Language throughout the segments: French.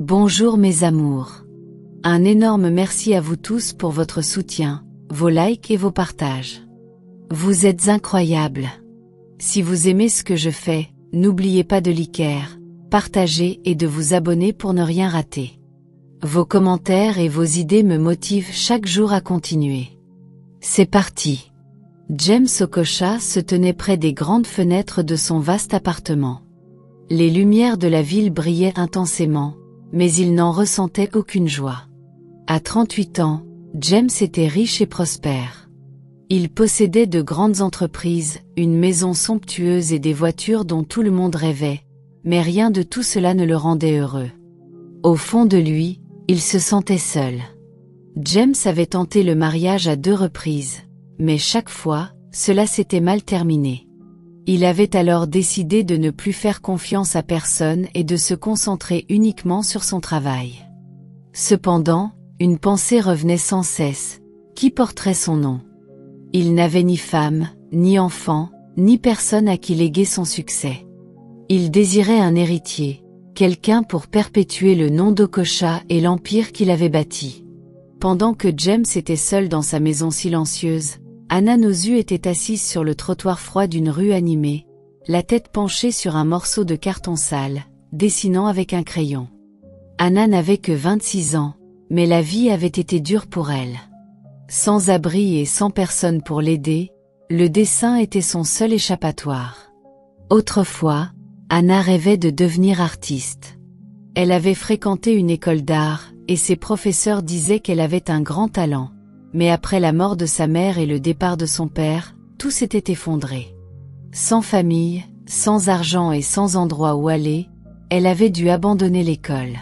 Bonjour mes amours. Un énorme merci à vous tous pour votre soutien, vos likes et vos partages. Vous êtes incroyables. Si vous aimez ce que je fais, n'oubliez pas de liker, partager et de vous abonner pour ne rien rater. Vos commentaires et vos idées me motivent chaque jour à continuer. C'est parti. James Okocha se tenait près des grandes fenêtres de son vaste appartement. Les lumières de la ville brillaient intensément, mais il n'en ressentait aucune joie. À 38 ans, James était riche et prospère. Il possédait de grandes entreprises, une maison somptueuse et des voitures dont tout le monde rêvait, mais rien de tout cela ne le rendait heureux. Au fond de lui, il se sentait seul. James avait tenté le mariage à 2 reprises, mais chaque fois, cela s'était mal terminé. Il avait alors décidé de ne plus faire confiance à personne et de se concentrer uniquement sur son travail. Cependant, une pensée revenait sans cesse. Qui porterait son nom? Il n'avait ni femme, ni enfant, ni personne à qui léguer son succès. Il désirait un héritier, quelqu'un pour perpétuer le nom d'Okocha et l'empire qu'il avait bâti. Pendant que James était seul dans sa maison silencieuse, Anna Nozu était assise sur le trottoir froid d'une rue animée, la tête penchée sur un morceau de carton sale, dessinant avec un crayon. Anna n'avait que 26 ans, mais la vie avait été dure pour elle. Sans abri et sans personne pour l'aider, le dessin était son seul échappatoire. Autrefois, Anna rêvait de devenir artiste. Elle avait fréquenté une école d'art, et ses professeurs disaient qu'elle avait un grand talent. Mais après la mort de sa mère et le départ de son père, tout s'était effondré. Sans famille, sans argent et sans endroit où aller, elle avait dû abandonner l'école.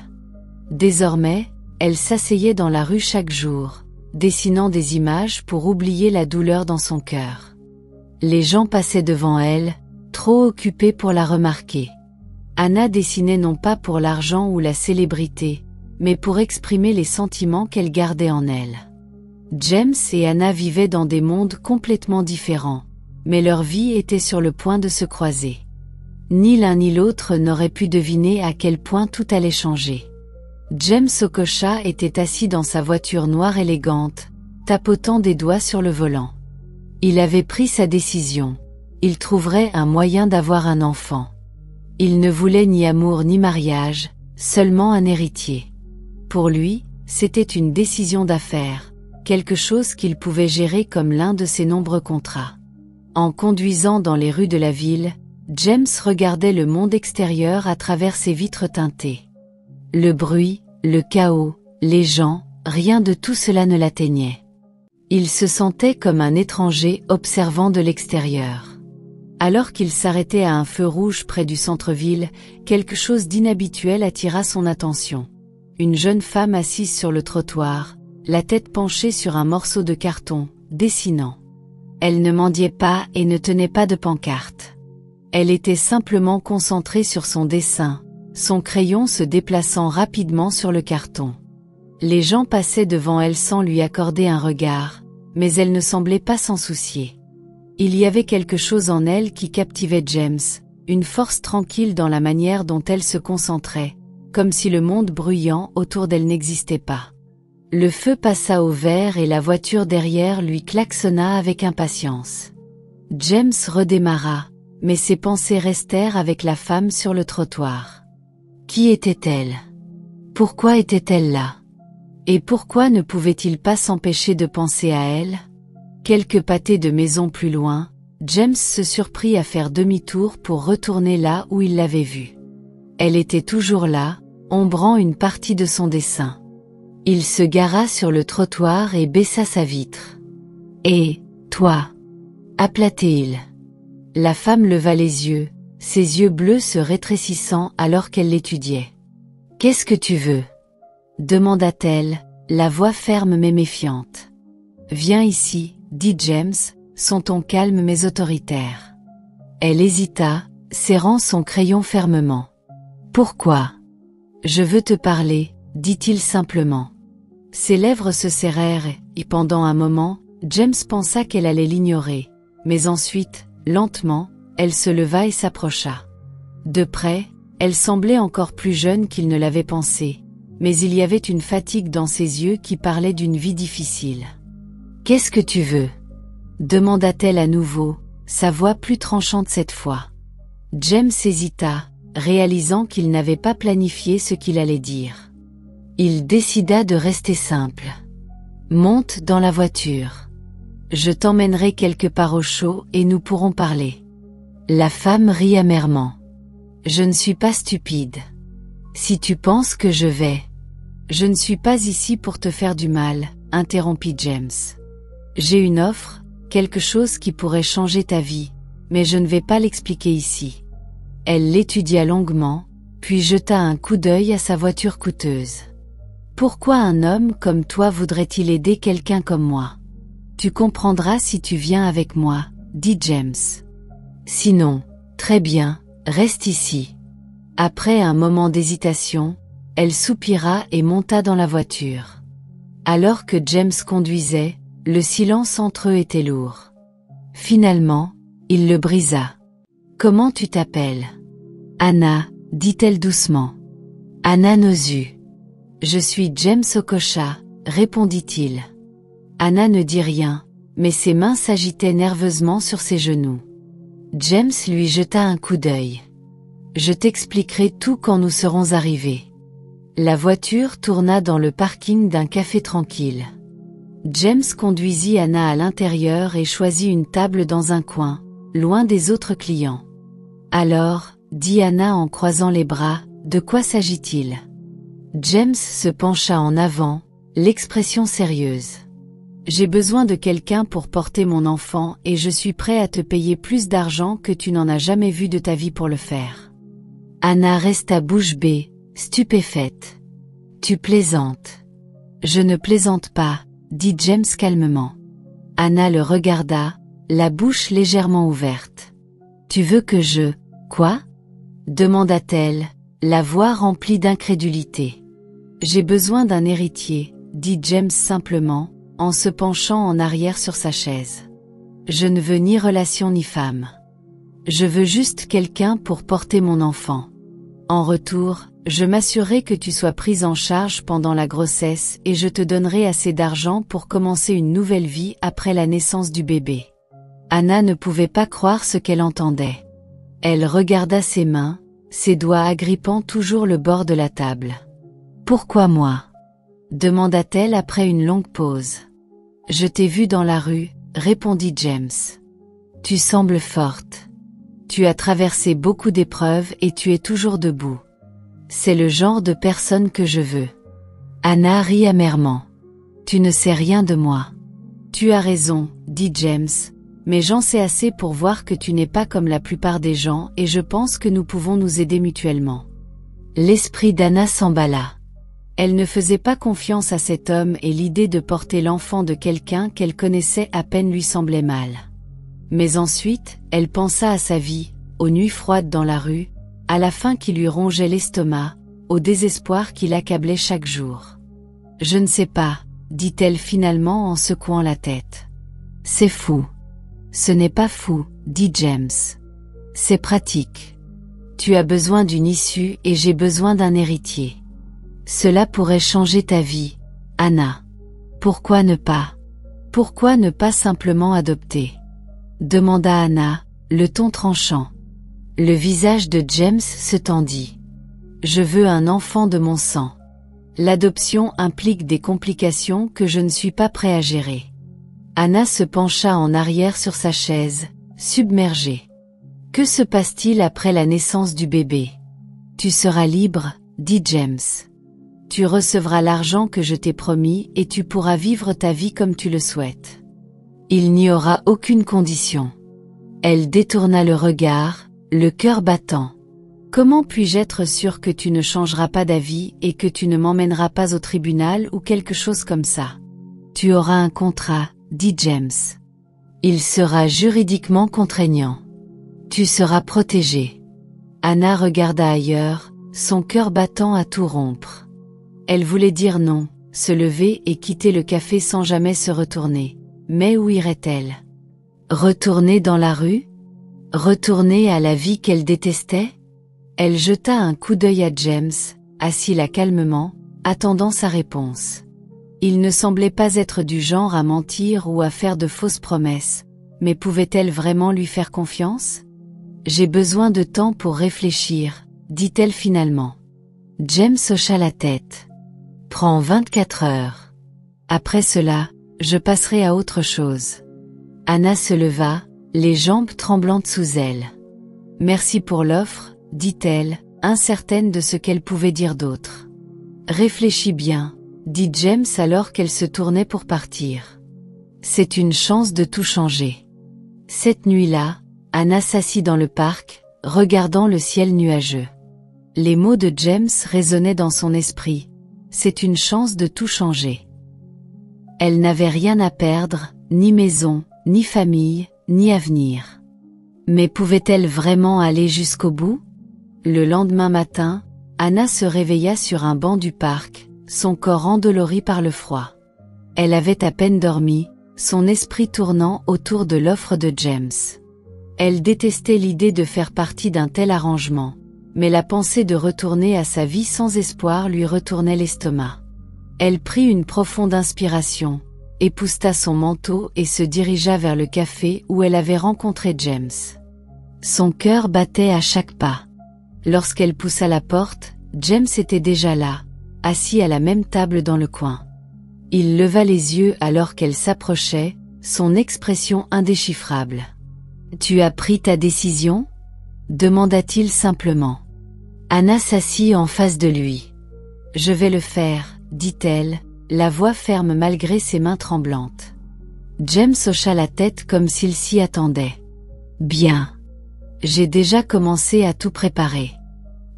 Désormais, elle s'asseyait dans la rue chaque jour, dessinant des images pour oublier la douleur dans son cœur. Les gens passaient devant elle, trop occupés pour la remarquer. Anna dessinait non pas pour l'argent ou la célébrité, mais pour exprimer les sentiments qu'elle gardait en elle. James et Anna vivaient dans des mondes complètement différents, mais leur vie était sur le point de se croiser. Ni l'un ni l'autre n'aurait pu deviner à quel point tout allait changer. James Okocha était assis dans sa voiture noire élégante, tapotant des doigts sur le volant. Il avait pris sa décision. Il trouverait un moyen d'avoir un enfant. Il ne voulait ni amour ni mariage, seulement un héritier. Pour lui, c'était une décision d'affaires, quelque chose qu'il pouvait gérer comme l'un de ses nombreux contrats. En conduisant dans les rues de la ville, James regardait le monde extérieur à travers ses vitres teintées. Le bruit, le chaos, les gens, rien de tout cela ne l'atteignait. Il se sentait comme un étranger observant de l'extérieur. Alors qu'il s'arrêtait à un feu rouge près du centre-ville, quelque chose d'inhabituel attira son attention. Une jeune femme assise sur le trottoir, la tête penchée sur un morceau de carton, dessinant. Elle ne mendiait pas et ne tenait pas de pancarte. Elle était simplement concentrée sur son dessin, son crayon se déplaçant rapidement sur le carton. Les gens passaient devant elle sans lui accorder un regard, mais elle ne semblait pas s'en soucier. Il y avait quelque chose en elle qui captivait James, une force tranquille dans la manière dont elle se concentrait, comme si le monde bruyant autour d'elle n'existait pas. Le feu passa au vert et la voiture derrière lui klaxonna avec impatience. James redémarra, mais ses pensées restèrent avec la femme sur le trottoir. Qui était-elle? Pourquoi était-elle là? Et pourquoi ne pouvait-il pas s'empêcher de penser à elle? Quelques pâtés de maison plus loin, James se surprit à faire demi-tour pour retourner là où il l'avait vue. Elle était toujours là, ombrant une partie de son dessin. Il se gara sur le trottoir et baissa sa vitre. « Et, toi ?» appela-t-il. La femme leva les yeux, ses yeux bleus se rétrécissant alors qu'elle l'étudiait. « Qu'est-ce que tu veux ?» demanda-t-elle, la voix ferme mais méfiante. « Viens ici, » dit James, son ton calme mais autoritaire. Elle hésita, serrant son crayon fermement. « Pourquoi ? » « Je veux te parler, » dit-il simplement. Ses lèvres se serrèrent et pendant un moment, James pensa qu'elle allait l'ignorer, mais ensuite, lentement, elle se leva et s'approcha. De près, elle semblait encore plus jeune qu'il ne l'avait pensé, mais il y avait une fatigue dans ses yeux qui parlait d'une vie difficile. « Qu'est-ce que tu veux ?» demanda-t-elle à nouveau, sa voix plus tranchante cette fois. James hésita, réalisant qu'il n'avait pas planifié ce qu'il allait dire. Il décida de rester simple. « Monte dans la voiture. Je t'emmènerai quelque part au chaud et nous pourrons parler. » La femme rit amèrement. « Je ne suis pas stupide. Si tu penses que je vais... » « Je ne suis pas ici pour te faire du mal, » interrompit James. « J'ai une offre, quelque chose qui pourrait changer ta vie, mais je ne vais pas l'expliquer ici. » Elle l'étudia longuement, puis jeta un coup d'œil à sa voiture coûteuse. « Pourquoi un homme comme toi voudrait-il aider quelqu'un comme moi ? Tu comprendras si tu viens avec moi, » dit James. « Sinon, très bien, reste ici. » Après un moment d'hésitation, elle soupira et monta dans la voiture. Alors que James conduisait, le silence entre eux était lourd. Finalement, il le brisa. « Comment tu t'appelles ? » « Anna, dit-elle doucement. « Anna Nozu. »« Je suis James Okocha, » répondit-il. Anna ne dit rien, mais ses mains s'agitaient nerveusement sur ses genoux. James lui jeta un coup d'œil. « Je t'expliquerai tout quand nous serons arrivés. » La voiture tourna dans le parking d'un café tranquille. James conduisit Anna à l'intérieur et choisit une table dans un coin, loin des autres clients. « Alors, » dit Anna en croisant les bras, « de quoi s'agit-il » James se pencha en avant, l'expression sérieuse. « J'ai besoin de quelqu'un pour porter mon enfant et je suis prêt à te payer plus d'argent que tu n'en as jamais vu de ta vie pour le faire. » Anna resta bouche bée, stupéfaite. « Tu plaisantes. »« Je ne plaisante pas, » dit James calmement. Anna le regarda, la bouche légèrement ouverte. « Tu veux que je... Quoi ? » demanda-t-elle, la voix remplie d'incrédulité. « J'ai besoin d'un héritier, » dit James simplement, en se penchant en arrière sur sa chaise. « Je ne veux ni relation ni femme. Je veux juste quelqu'un pour porter mon enfant. En retour, je m'assurerai que tu sois prise en charge pendant la grossesse et je te donnerai assez d'argent pour commencer une nouvelle vie après la naissance du bébé. » Anna ne pouvait pas croire ce qu'elle entendait. Elle regarda ses mains, ses doigts agrippant toujours le bord de la table. « Pourquoi moi ? » demanda-t-elle après une longue pause. « Je t'ai vue dans la rue, » répondit James. « Tu sembles forte. Tu as traversé beaucoup d'épreuves et tu es toujours debout. C'est le genre de personne que je veux. » Anna rit amèrement. « Tu ne sais rien de moi. »« Tu as raison, » dit James, « mais j'en sais assez pour voir que tu n'es pas comme la plupart des gens et je pense que nous pouvons nous aider mutuellement. » L'esprit d'Anna s'emballa. Elle ne faisait pas confiance à cet homme et l'idée de porter l'enfant de quelqu'un qu'elle connaissait à peine lui semblait mal. Mais ensuite, elle pensa à sa vie, aux nuits froides dans la rue, à la faim qui lui rongeait l'estomac, au désespoir qui l'accablait chaque jour. « Je ne sais pas, » dit-elle finalement en secouant la tête. « C'est fou. »« Ce n'est pas fou, » dit James. « C'est pratique. Tu as besoin d'une issue et j'ai besoin d'un héritier. Cela pourrait changer ta vie, Anna. Pourquoi ne pas ? Pourquoi ne pas simplement adopter ? » demanda Anna, le ton tranchant. Le visage de James se tendit. « Je veux un enfant de mon sang. L'adoption implique des complications que je ne suis pas prêt à gérer. » Anna se pencha en arrière sur sa chaise, submergée. « Que se passe-t-il après la naissance du bébé ? » « Tu seras libre, » dit James. « Tu recevras l'argent que je t'ai promis et tu pourras vivre ta vie comme tu le souhaites. Il n'y aura aucune condition. » Elle détourna le regard, le cœur battant. « Comment puis-je être sûre que tu ne changeras pas d'avis et que tu ne m'emmèneras pas au tribunal ou quelque chose comme ça ? Tu auras un contrat, » dit James. « Il sera juridiquement contraignant. Tu seras protégée. » Anna regarda ailleurs, son cœur battant à tout rompre. Elle voulait dire non, se lever et quitter le café sans jamais se retourner. Mais où irait-elle ? Retourner dans la rue ? Retourner à la vie qu'elle détestait ? Elle jeta un coup d'œil à James, assis là calmement, attendant sa réponse. Il ne semblait pas être du genre à mentir ou à faire de fausses promesses, mais pouvait-elle vraiment lui faire confiance? J'ai besoin de temps pour réfléchir, dit-elle finalement. James hocha la tête. Prends 24 heures. Après cela, je passerai à autre chose. Anna se leva, les jambes tremblantes sous elle. Merci pour l'offre, dit-elle, incertaine de ce qu'elle pouvait dire d'autre. Réfléchis bien, dit James alors qu'elle se tournait pour partir. C'est une chance de tout changer. Cette nuit-là, Anna s'assit dans le parc, regardant le ciel nuageux. Les mots de James résonnaient dans son esprit. C'est une chance de tout changer. Elle n'avait rien à perdre, ni maison, ni famille, ni avenir. Mais pouvait-elle vraiment aller jusqu'au bout? Le lendemain matin, Anna se réveilla sur un banc du parc, son corps endolori par le froid. Elle avait à peine dormi, son esprit tournant autour de l'offre de James. Elle détestait l'idée de faire partie d'un tel arrangement, mais la pensée de retourner à sa vie sans espoir lui retournait l'estomac. Elle prit une profonde inspiration, épousseta son manteau et se dirigea vers le café où elle avait rencontré James. Son cœur battait à chaque pas. Lorsqu'elle poussa la porte, James était déjà là, assis à la même table dans le coin. Il leva les yeux alors qu'elle s'approchait, son expression indéchiffrable. « Tu as pris ta décision ?» demanda-t-il simplement. Anna s'assit en face de lui. « Je vais le faire, » dit-elle, la voix ferme malgré ses mains tremblantes. James hocha la tête comme s'il s'y attendait. « Bien. J'ai déjà commencé à tout préparer.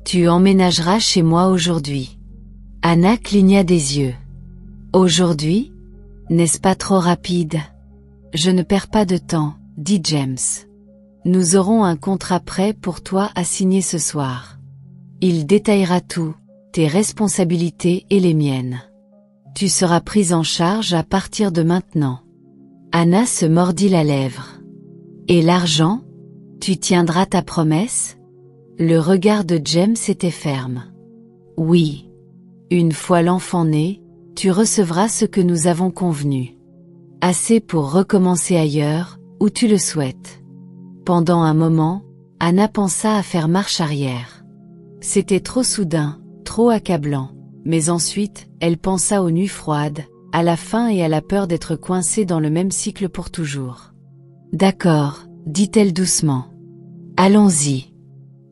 Tu emménageras chez moi aujourd'hui. » Anna cligna des yeux. « Aujourd'hui? N'est-ce pas trop rapide? » « Je ne perds pas de temps, » dit James. « Nous aurons un contrat prêt pour toi à signer ce soir. Il détaillera tout, tes responsabilités et les miennes. Tu seras prise en charge à partir de maintenant. » Anna se mordit la lèvre. « Et l'argent? Tu tiendras ta promesse? » Le regard de James était ferme. « Oui. Une fois l'enfant né, tu recevras ce que nous avons convenu. Assez pour recommencer ailleurs, où tu le souhaites. » Pendant un moment, Anna pensa à faire marche arrière. C'était trop soudain, trop accablant, mais ensuite, elle pensa aux nuits froides, à la faim et à la peur d'être coincée dans le même cycle pour toujours. « D'accord, » dit-elle doucement. « Allons-y. »«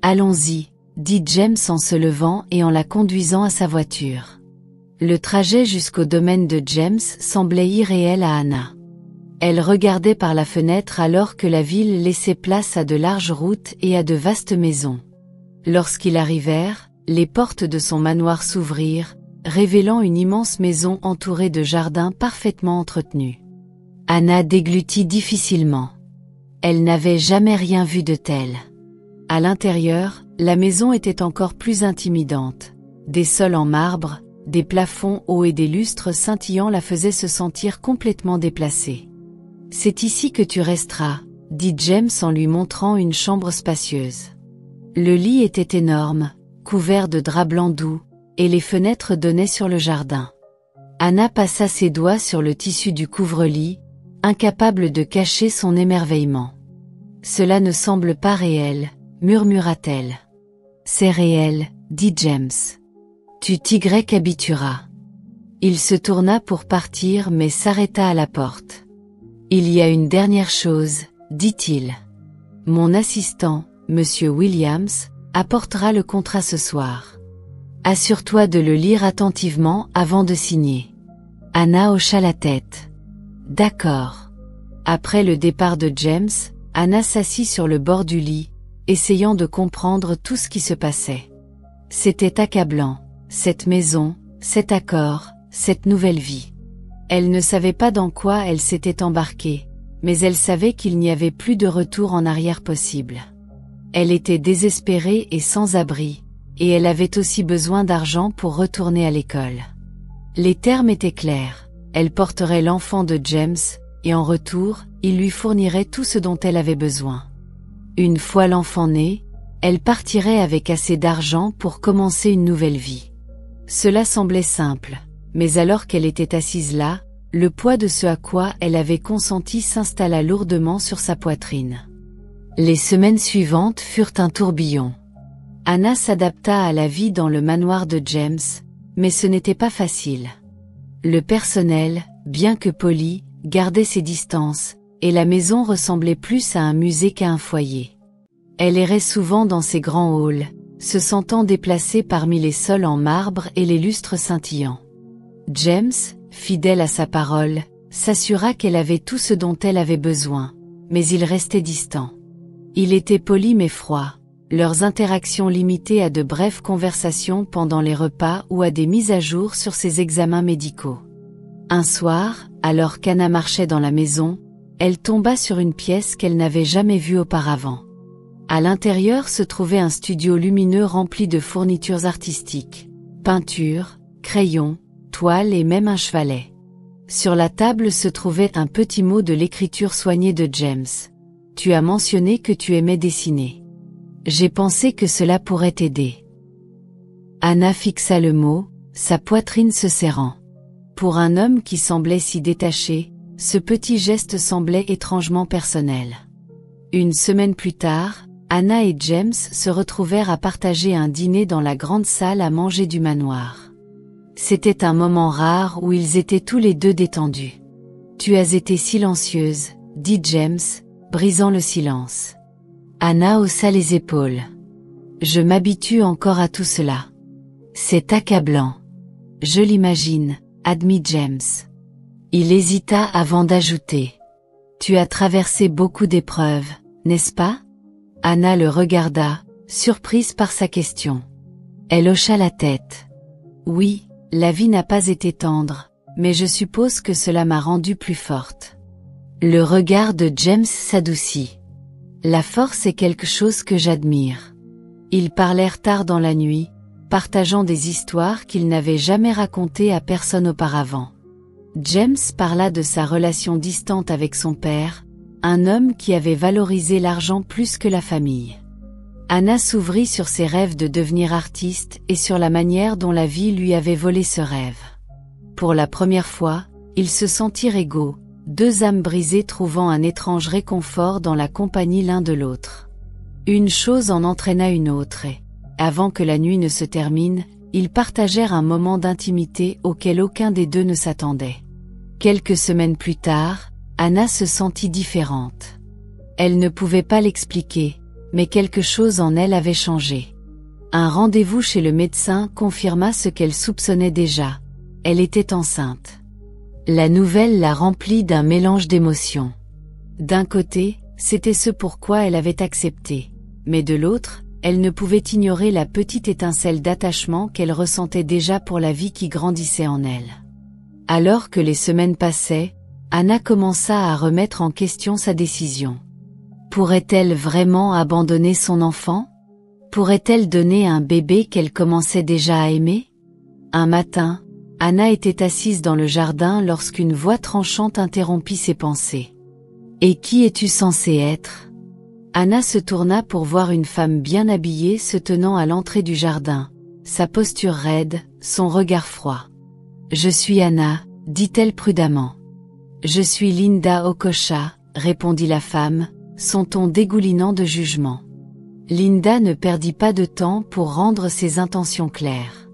Allons-y, » dit James en se levant et en la conduisant à sa voiture. Le trajet jusqu'au domaine de James semblait irréel à Anna. Elle regardait par la fenêtre alors que la ville laissait place à de larges routes et à de vastes maisons. Lorsqu'ils arrivèrent, les portes de son manoir s'ouvrirent, révélant une immense maison entourée de jardins parfaitement entretenus. Anna déglutit difficilement. Elle n'avait jamais rien vu de tel. À l'intérieur, la maison était encore plus intimidante. Des sols en marbre, des plafonds hauts et des lustres scintillants la faisaient se sentir complètement déplacée. « C'est ici que tu resteras, » dit James en lui montrant une chambre spacieuse. Le lit était énorme, couvert de draps blancs doux, et les fenêtres donnaient sur le jardin. Anna passa ses doigts sur le tissu du couvre-lit, incapable de cacher son émerveillement. « Cela ne semble pas réel, » murmura-t-elle. « C'est réel, » dit James. « Tu t'y habitueras. » Il se tourna pour partir mais s'arrêta à la porte. « Il y a une dernière chose, » dit-il. « Mon assistant, Monsieur Williams, apportera le contrat ce soir. Assure-toi de le lire attentivement avant de signer. » Anna hocha la tête. « D'accord. » Après le départ de James, Anna s'assit sur le bord du lit, essayant de comprendre tout ce qui se passait. C'était accablant, cette maison, cet accord, cette nouvelle vie. Elle ne savait pas dans quoi elle s'était embarquée, mais elle savait qu'il n'y avait plus de retour en arrière possible. Elle était désespérée et sans abri, et elle avait aussi besoin d'argent pour retourner à l'école. Les termes étaient clairs, elle porterait l'enfant de James, et en retour, il lui fournirait tout ce dont elle avait besoin. Une fois l'enfant né, elle partirait avec assez d'argent pour commencer une nouvelle vie. Cela semblait simple, mais alors qu'elle était assise là, le poids de ce à quoi elle avait consenti s'installa lourdement sur sa poitrine. Les semaines suivantes furent un tourbillon. Anna s'adapta à la vie dans le manoir de James, mais ce n'était pas facile. Le personnel, bien que poli, gardait ses distances, et la maison ressemblait plus à un musée qu'à un foyer. Elle errait souvent dans ses grands halls, se sentant déplacée parmi les sols en marbre et les lustres scintillants. James, fidèle à sa parole, s'assura qu'elle avait tout ce dont elle avait besoin, mais il restait distant. Il était poli mais froid, leurs interactions limitées à de brèves conversations pendant les repas ou à des mises à jour sur ses examens médicaux. Un soir, alors qu'Anna marchait dans la maison, elle tomba sur une pièce qu'elle n'avait jamais vue auparavant. À l'intérieur se trouvait un studio lumineux rempli de fournitures artistiques, peintures, crayons, toiles et même un chevalet. Sur la table se trouvait un petit mot de l'écriture soignée de James. « Tu as mentionné que tu aimais dessiner. J'ai pensé que cela pourrait t'aider. » Anna fixa le mot, sa poitrine se serrant. Pour un homme qui semblait si détaché, ce petit geste semblait étrangement personnel. Une semaine plus tard, Anna et James se retrouvèrent à partager un dîner dans la grande salle à manger du manoir. C'était un moment rare où ils étaient tous les deux détendus. « Tu as été silencieuse, » dit James, brisant le silence. Anna haussa les épaules. « Je m'habitue encore à tout cela. C'est accablant. »« Je l'imagine, » admit James. Il hésita avant d'ajouter. « Tu as traversé beaucoup d'épreuves, n'est-ce pas ?» Anna le regarda, surprise par sa question. Elle hocha la tête. « Oui, la vie n'a pas été tendre, mais je suppose que cela m'a rendue plus forte. » Le regard de James s'adoucit. « La force est quelque chose que j'admire. » Ils parlèrent tard dans la nuit, partageant des histoires qu'ils n'avaient jamais racontées à personne auparavant. James parla de sa relation distante avec son père, un homme qui avait valorisé l'argent plus que la famille. Anna s'ouvrit sur ses rêves de devenir artiste et sur la manière dont la vie lui avait volé ce rêve. Pour la première fois, ils se sentirent égaux, deux âmes brisées trouvant un étrange réconfort dans la compagnie l'un de l'autre. Une chose en entraîna une autre et, avant que la nuit ne se termine, ils partagèrent un moment d'intimité auquel aucun des deux ne s'attendait. Quelques semaines plus tard, Anna se sentit différente. Elle ne pouvait pas l'expliquer, mais quelque chose en elle avait changé. Un rendez-vous chez le médecin confirma ce qu'elle soupçonnait déjà. Elle était enceinte. La nouvelle la remplit d'un mélange d'émotions. D'un côté, c'était ce pourquoi elle avait accepté, mais de l'autre, elle ne pouvait ignorer la petite étincelle d'attachement qu'elle ressentait déjà pour la vie qui grandissait en elle. Alors que les semaines passaient, Anna commença à remettre en question sa décision. Pourrait-elle vraiment abandonner son enfant? Pourrait-elle donner un bébé qu'elle commençait déjà à aimer? Un matin, Anna était assise dans le jardin lorsqu'une voix tranchante interrompit ses pensées. « Et qui es-tu censée être ?» Anna se tourna pour voir une femme bien habillée se tenant à l'entrée du jardin, sa posture raide, son regard froid. « Je suis Anna, » dit-elle prudemment. « Je suis Linda Okocha, » répondit la femme, son ton dégoulinant de jugement. Linda ne perdit pas de temps pour rendre ses intentions claires.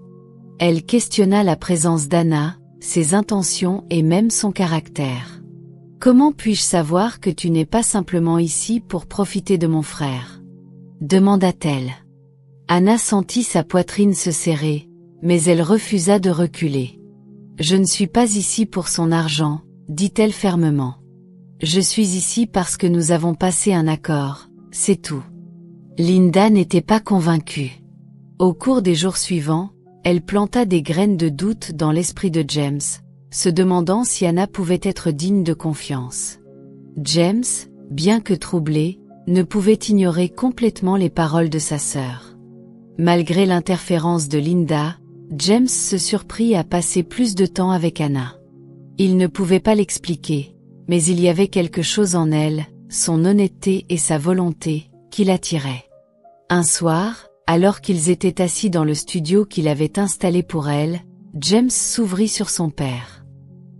Elle questionna la présence d'Anna, ses intentions et même son caractère. « Comment puis-je savoir que tu n'es pas simplement ici pour profiter de mon frère ?» demanda-t-elle. Anna sentit sa poitrine se serrer, mais elle refusa de reculer. « Je ne suis pas ici pour son argent, » dit-elle fermement. « Je suis ici parce que nous avons passé un accord, c'est tout. » Linda n'était pas convaincue. Au cours des jours suivants, elle planta des graines de doute dans l'esprit de James, se demandant si Anna pouvait être digne de confiance. James, bien que troublé, ne pouvait ignorer complètement les paroles de sa sœur. Malgré l'interférence de Linda, James se surprit à passer plus de temps avec Anna. Il ne pouvait pas l'expliquer, mais il y avait quelque chose en elle, son honnêteté et sa volonté, qui l'attiraient. Un soir, Alors qu'ils étaient assis dans le studio qu'il avait installé pour elle, James s'ouvrit sur son père.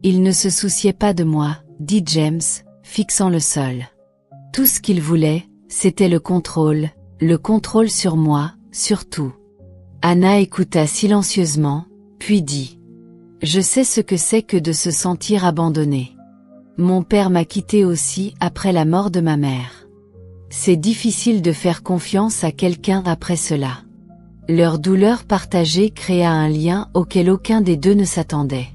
Il ne se souciait pas de moi, dit James, fixant le sol. Tout ce qu'il voulait, c'était le contrôle sur moi, sur tout. Anna écouta silencieusement, puis dit. Je sais ce que c'est que de se sentir abandonnée. Mon père m'a quittée aussi après la mort de ma mère. C'est difficile de faire confiance à quelqu'un après cela. Leur douleur partagée créa un lien auquel aucun des deux ne s'attendait.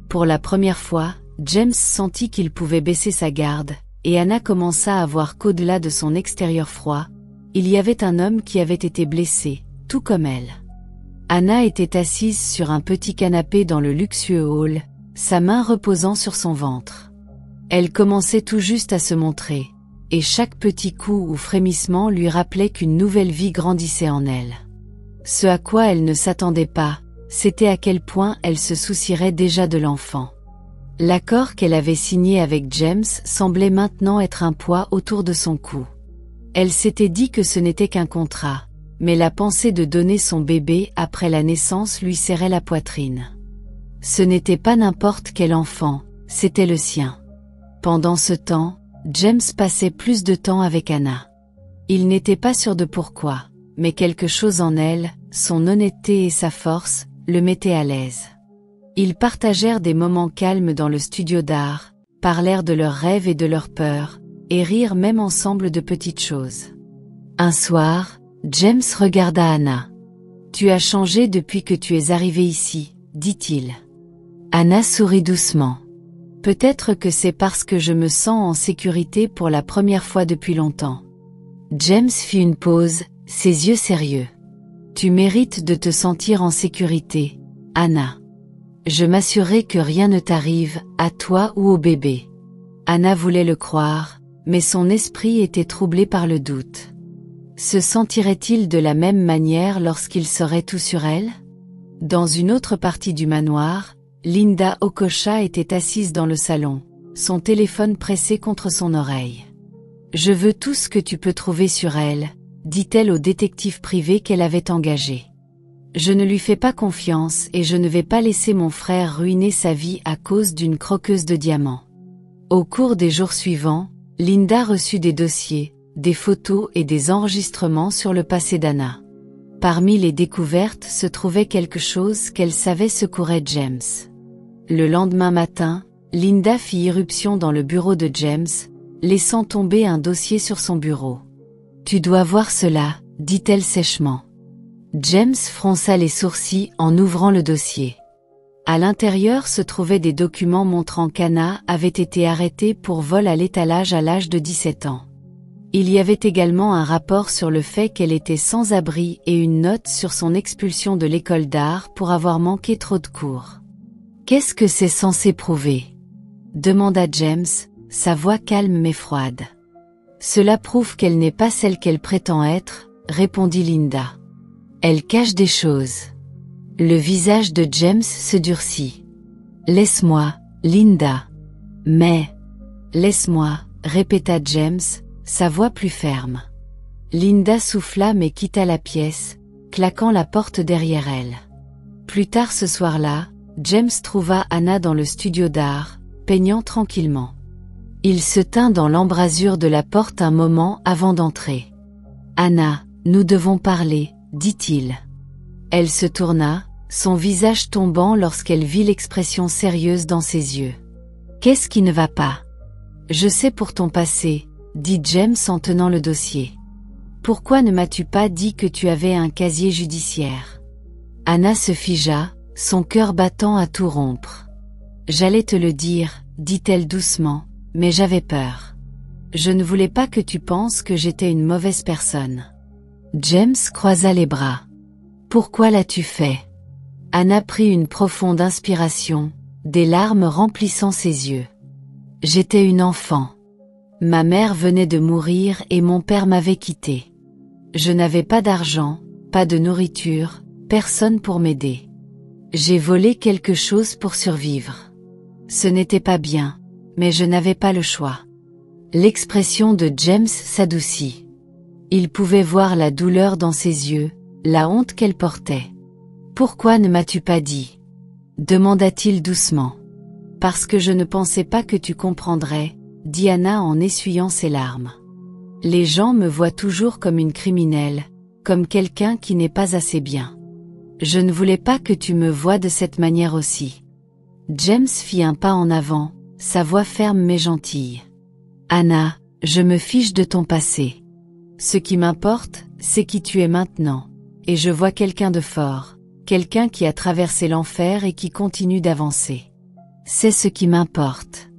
Pour la première fois, James sentit qu'il pouvait baisser sa garde, et Anna commença à voir qu'au-delà de son extérieur froid, il y avait un homme qui avait été blessé, tout comme elle. Anna était assise sur un petit canapé dans le luxueux hall, sa main reposant sur son ventre. Elle commençait tout juste à se montrer, et chaque petit coup ou frémissement lui rappelait qu'une nouvelle vie grandissait en elle. Ce à quoi elle ne s'attendait pas, c'était à quel point elle se soucierait déjà de l'enfant. L'accord qu'elle avait signé avec James semblait maintenant être un poids autour de son cou. Elle s'était dit que ce n'était qu'un contrat, mais la pensée de donner son bébé après la naissance lui serrait la poitrine. Ce n'était pas n'importe quel enfant, c'était le sien. Pendant ce temps, James passait plus de temps avec Anna. Il n'était pas sûr de pourquoi, mais quelque chose en elle, son honnêteté et sa force, le mettaient à l'aise. Ils partagèrent des moments calmes dans le studio d'art, parlèrent de leurs rêves et de leurs peurs, et rirent même ensemble de petites choses. Un soir, James regarda Anna. « Tu as changé depuis que tu es arrivée ici, dit-il. » Anna sourit doucement. « Peut-être que c'est parce que je me sens en sécurité pour la première fois depuis longtemps. » James fit une pause, ses yeux sérieux. « Tu mérites de te sentir en sécurité, Anna. Je m'assurerai que rien ne t'arrive, à toi ou au bébé. » Anna voulait le croire, mais son esprit était troublé par le doute. Se sentirait-il de la même manière lorsqu'il saurait tout sur elle? Dans une autre partie du manoir, Linda Okocha était assise dans le salon, son téléphone pressé contre son oreille. « Je veux tout ce que tu peux trouver sur elle, » dit-elle au détective privé qu'elle avait engagé. « Je ne lui fais pas confiance et je ne vais pas laisser mon frère ruiner sa vie à cause d'une croqueuse de diamants. » Au cours des jours suivants, Linda reçut des dossiers, des photos et des enregistrements sur le passé d'Anna. Parmi les découvertes se trouvait quelque chose qu'elle savait secourait James. Le lendemain matin, Linda fit irruption dans le bureau de James, laissant tomber un dossier sur son bureau. « Tu dois voir cela, » dit-elle sèchement. James fronça les sourcils en ouvrant le dossier. À l'intérieur se trouvaient des documents montrant qu'Anna avait été arrêtée pour vol à l'étalage à l'âge de 17 ans. Il y avait également un rapport sur le fait qu'elle était sans abri et une note sur son expulsion de l'école d'art pour avoir manqué trop de cours. « Qu'est-ce que c'est censé prouver ?» demanda James, sa voix calme mais froide. « Cela prouve qu'elle n'est pas celle qu'elle prétend être, » répondit Linda. « Elle cache des choses. » Le visage de James se durcit. « Laisse-moi, Linda. »« Mais... »« Laisse-moi, » répéta James, sa voix plus ferme. Linda souffla mais quitta la pièce, claquant la porte derrière elle. Plus tard ce soir-là, James trouva Anna dans le studio d'art, peignant tranquillement. Il se tint dans l'embrasure de la porte un moment avant d'entrer. « Anna, nous devons parler, » dit-il. Elle se tourna, son visage tombant lorsqu'elle vit l'expression sérieuse dans ses yeux. « Qu'est-ce qui ne va pas ? » « Je sais pour ton passé, » dit James en tenant le dossier. « Pourquoi ne m'as-tu pas dit que tu avais un casier judiciaire ?» Anna se figea, son cœur battant à tout rompre. « J'allais te le dire, » dit-elle doucement, « mais j'avais peur. Je ne voulais pas que tu penses que j'étais une mauvaise personne. » James croisa les bras. « Pourquoi l'as-tu fait ?» Anna prit une profonde inspiration, des larmes remplissant ses yeux. « J'étais une enfant. Ma mère venait de mourir et mon père m'avait quittée. Je n'avais pas d'argent, pas de nourriture, personne pour m'aider. J'ai volé quelque chose pour survivre. Ce n'était pas bien, mais je n'avais pas le choix. » L'expression de James s'adoucit. Il pouvait voir la douleur dans ses yeux, la honte qu'elle portait. « Pourquoi ne m'as-tu pas dit ?» demanda-t-il doucement. « Parce que je ne pensais pas que tu comprendrais, » dit Anna en essuyant ses larmes. « Les gens me voient toujours comme une criminelle, comme quelqu'un qui n'est pas assez bien. Je ne voulais pas que tu me voies de cette manière aussi. » James fit un pas en avant, sa voix ferme mais gentille. « Anna, je me fiche de ton passé. Ce qui m'importe, c'est qui tu es maintenant. Et je vois quelqu'un de fort, quelqu'un qui a traversé l'enfer et qui continue d'avancer. C'est ce qui m'importe. »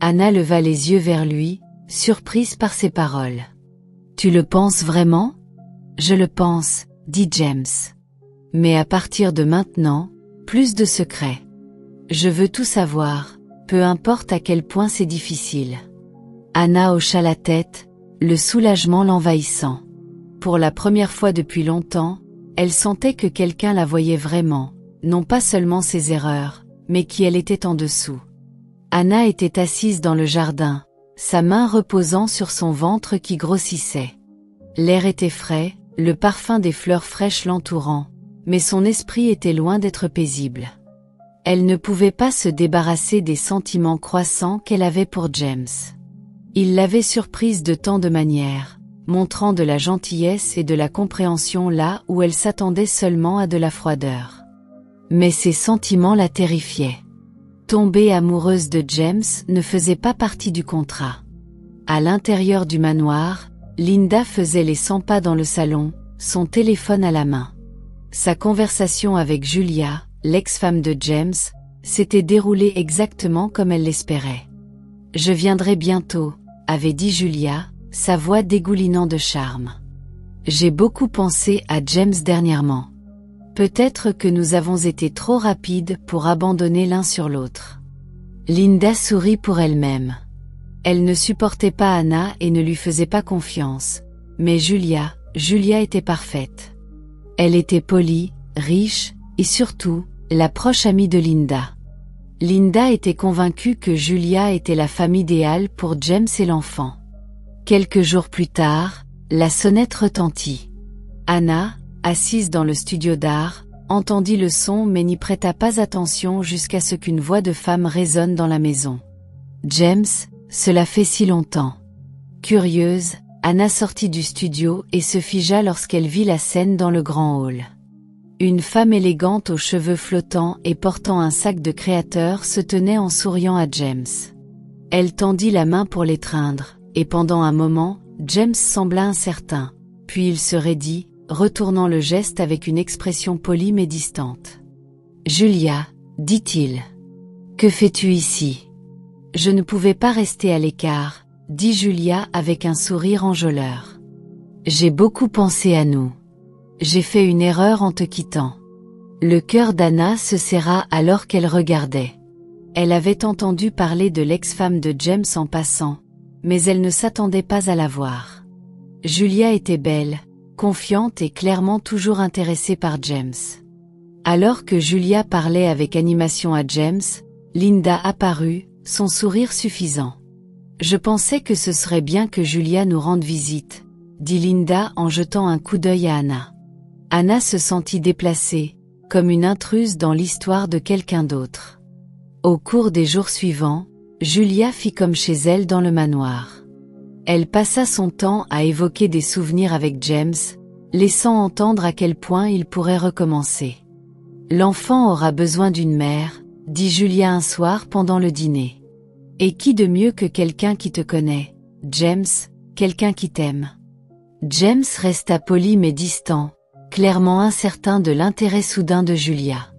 Anna leva les yeux vers lui, surprise par ses paroles. « Tu le penses vraiment ? » ?»« Je le pense, » dit James. « Mais à partir de maintenant, plus de secrets. Je veux tout savoir, peu importe à quel point c'est difficile. » Anna hocha la tête, le soulagement l'envahissant. Pour la première fois depuis longtemps, elle sentait que quelqu'un la voyait vraiment, non pas seulement ses erreurs, mais qui elle était en dessous. Anna était assise dans le jardin, sa main reposant sur son ventre qui grossissait. L'air était frais, le parfum des fleurs fraîches l'entourant, mais son esprit était loin d'être paisible. Elle ne pouvait pas se débarrasser des sentiments croissants qu'elle avait pour James. Il l'avait surprise de tant de manières, montrant de la gentillesse et de la compréhension là où elle s'attendait seulement à de la froideur. Mais ses sentiments la terrifiaient. Tomber amoureuse de James ne faisait pas partie du contrat. À l'intérieur du manoir, Linda faisait les 100 pas dans le salon, son téléphone à la main. Sa conversation avec Julia, l'ex-femme de James, s'était déroulée exactement comme elle l'espérait. « Je viendrai bientôt », avait dit Julia, sa voix dégoulinant de charme. « J'ai beaucoup pensé à James dernièrement. Peut-être que nous avons été trop rapides pour abandonner l'un sur l'autre. » Linda sourit pour elle-même. Elle ne supportait pas Anna et ne lui faisait pas confiance, mais Julia était parfaite. Elle était polie, riche, et surtout, la proche amie de Linda. Linda était convaincue que Julia était la femme idéale pour James et l'enfant. Quelques jours plus tard, la sonnette retentit. Anna, assise dans le studio d'art, entendit le son mais n'y prêta pas attention jusqu'à ce qu'une voix de femme résonne dans la maison. « James, cela fait si longtemps. » Curieuse, Anna sortit du studio et se figea lorsqu'elle vit la scène dans le grand hall. Une femme élégante aux cheveux flottants et portant un sac de créateur se tenait en souriant à James. Elle tendit la main pour l'étreindre, et pendant un moment, James sembla incertain, puis il se raidit, retournant le geste avec une expression polie mais distante. « Julia, » dit-il. « Que fais-tu ici ? » « Je ne pouvais pas rester à l'écart, » dit Julia avec un sourire enjôleur. « J'ai beaucoup pensé à nous. J'ai fait une erreur en te quittant. » Le cœur d'Anna se serra alors qu'elle regardait. Elle avait entendu parler de l'ex-femme de James en passant, mais elle ne s'attendait pas à la voir. Julia était belle, confiante et clairement toujours intéressée par James. Alors que Julia parlait avec animation à James, Linda apparut, son sourire suffisant. « Je pensais que ce serait bien que Julia nous rende visite, » dit Linda en jetant un coup d'œil à Anna. Anna se sentit déplacée, comme une intruse dans l'histoire de quelqu'un d'autre. Au cours des jours suivants, Julia fit comme chez elle dans le manoir. Elle passa son temps à évoquer des souvenirs avec James, laissant entendre à quel point il pourrait recommencer. « L'enfant aura besoin d'une mère, » dit Julia un soir pendant le dîner. « Et qui de mieux que quelqu'un qui te connaît, James, quelqu'un qui t'aime ?» James resta poli mais distant, clairement incertain de l'intérêt soudain de Julia.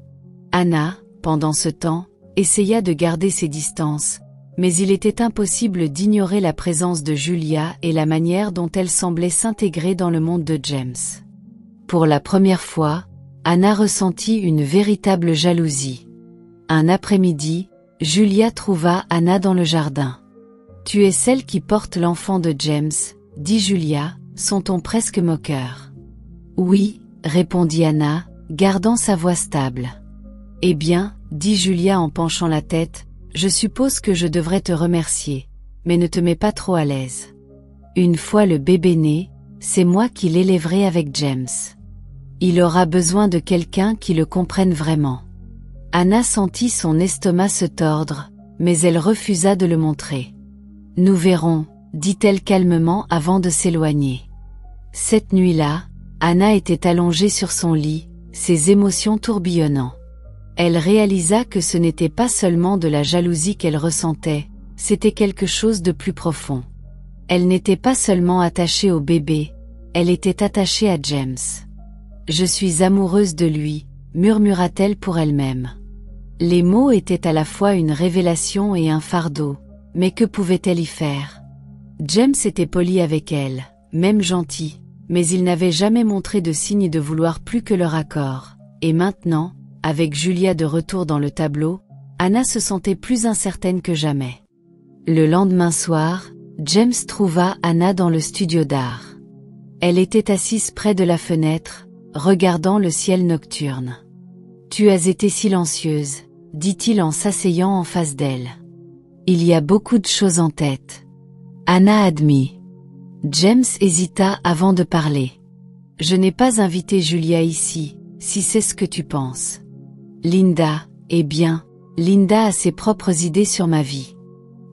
Anna, pendant ce temps, essaya de garder ses distances, mais il était impossible d'ignorer la présence de Julia et la manière dont elle semblait s'intégrer dans le monde de James. Pour la première fois, Anna ressentit une véritable jalousie. Un après-midi, Julia trouva Anna dans le jardin. « Tu es celle qui porte l'enfant de James, » dit Julia, son ton presque moqueur. « Oui, » répondit Anna, gardant sa voix stable. « Eh bien, » dit Julia en penchant la tête, « je suppose que je devrais te remercier, mais ne te mets pas trop à l'aise. Une fois le bébé né, c'est moi qui l'élèverai avec James. » Il aura besoin de quelqu'un qui le comprenne vraiment. Anna sentit son estomac se tordre, mais elle refusa de le montrer. Nous verrons, dit-elle calmement avant de s'éloigner. Cette nuit-là, Anna était allongée sur son lit, ses émotions tourbillonnant. Elle réalisa que ce n'était pas seulement de la jalousie qu'elle ressentait, c'était quelque chose de plus profond. Elle n'était pas seulement attachée au bébé, elle était attachée à James. « Je suis amoureuse de lui », murmura-t-elle pour elle-même. Les mots étaient à la fois une révélation et un fardeau, mais que pouvait-elle y faire? James était poli avec elle, même gentil, mais il n'avait jamais montré de signe de vouloir plus que leur accord, et maintenant, avec Julia de retour dans le tableau, Anna se sentait plus incertaine que jamais. Le lendemain soir, James trouva Anna dans le studio d'art. Elle était assise près de la fenêtre, regardant le ciel nocturne. « Tu as été silencieuse, » dit-il en s'asseyant en face d'elle. « Il y a beaucoup de choses en tête. » Anna admit. James hésita avant de parler. « Je n'ai pas invité Julia ici, si c'est ce que tu penses. Linda, eh bien, Linda a ses propres idées sur ma vie. »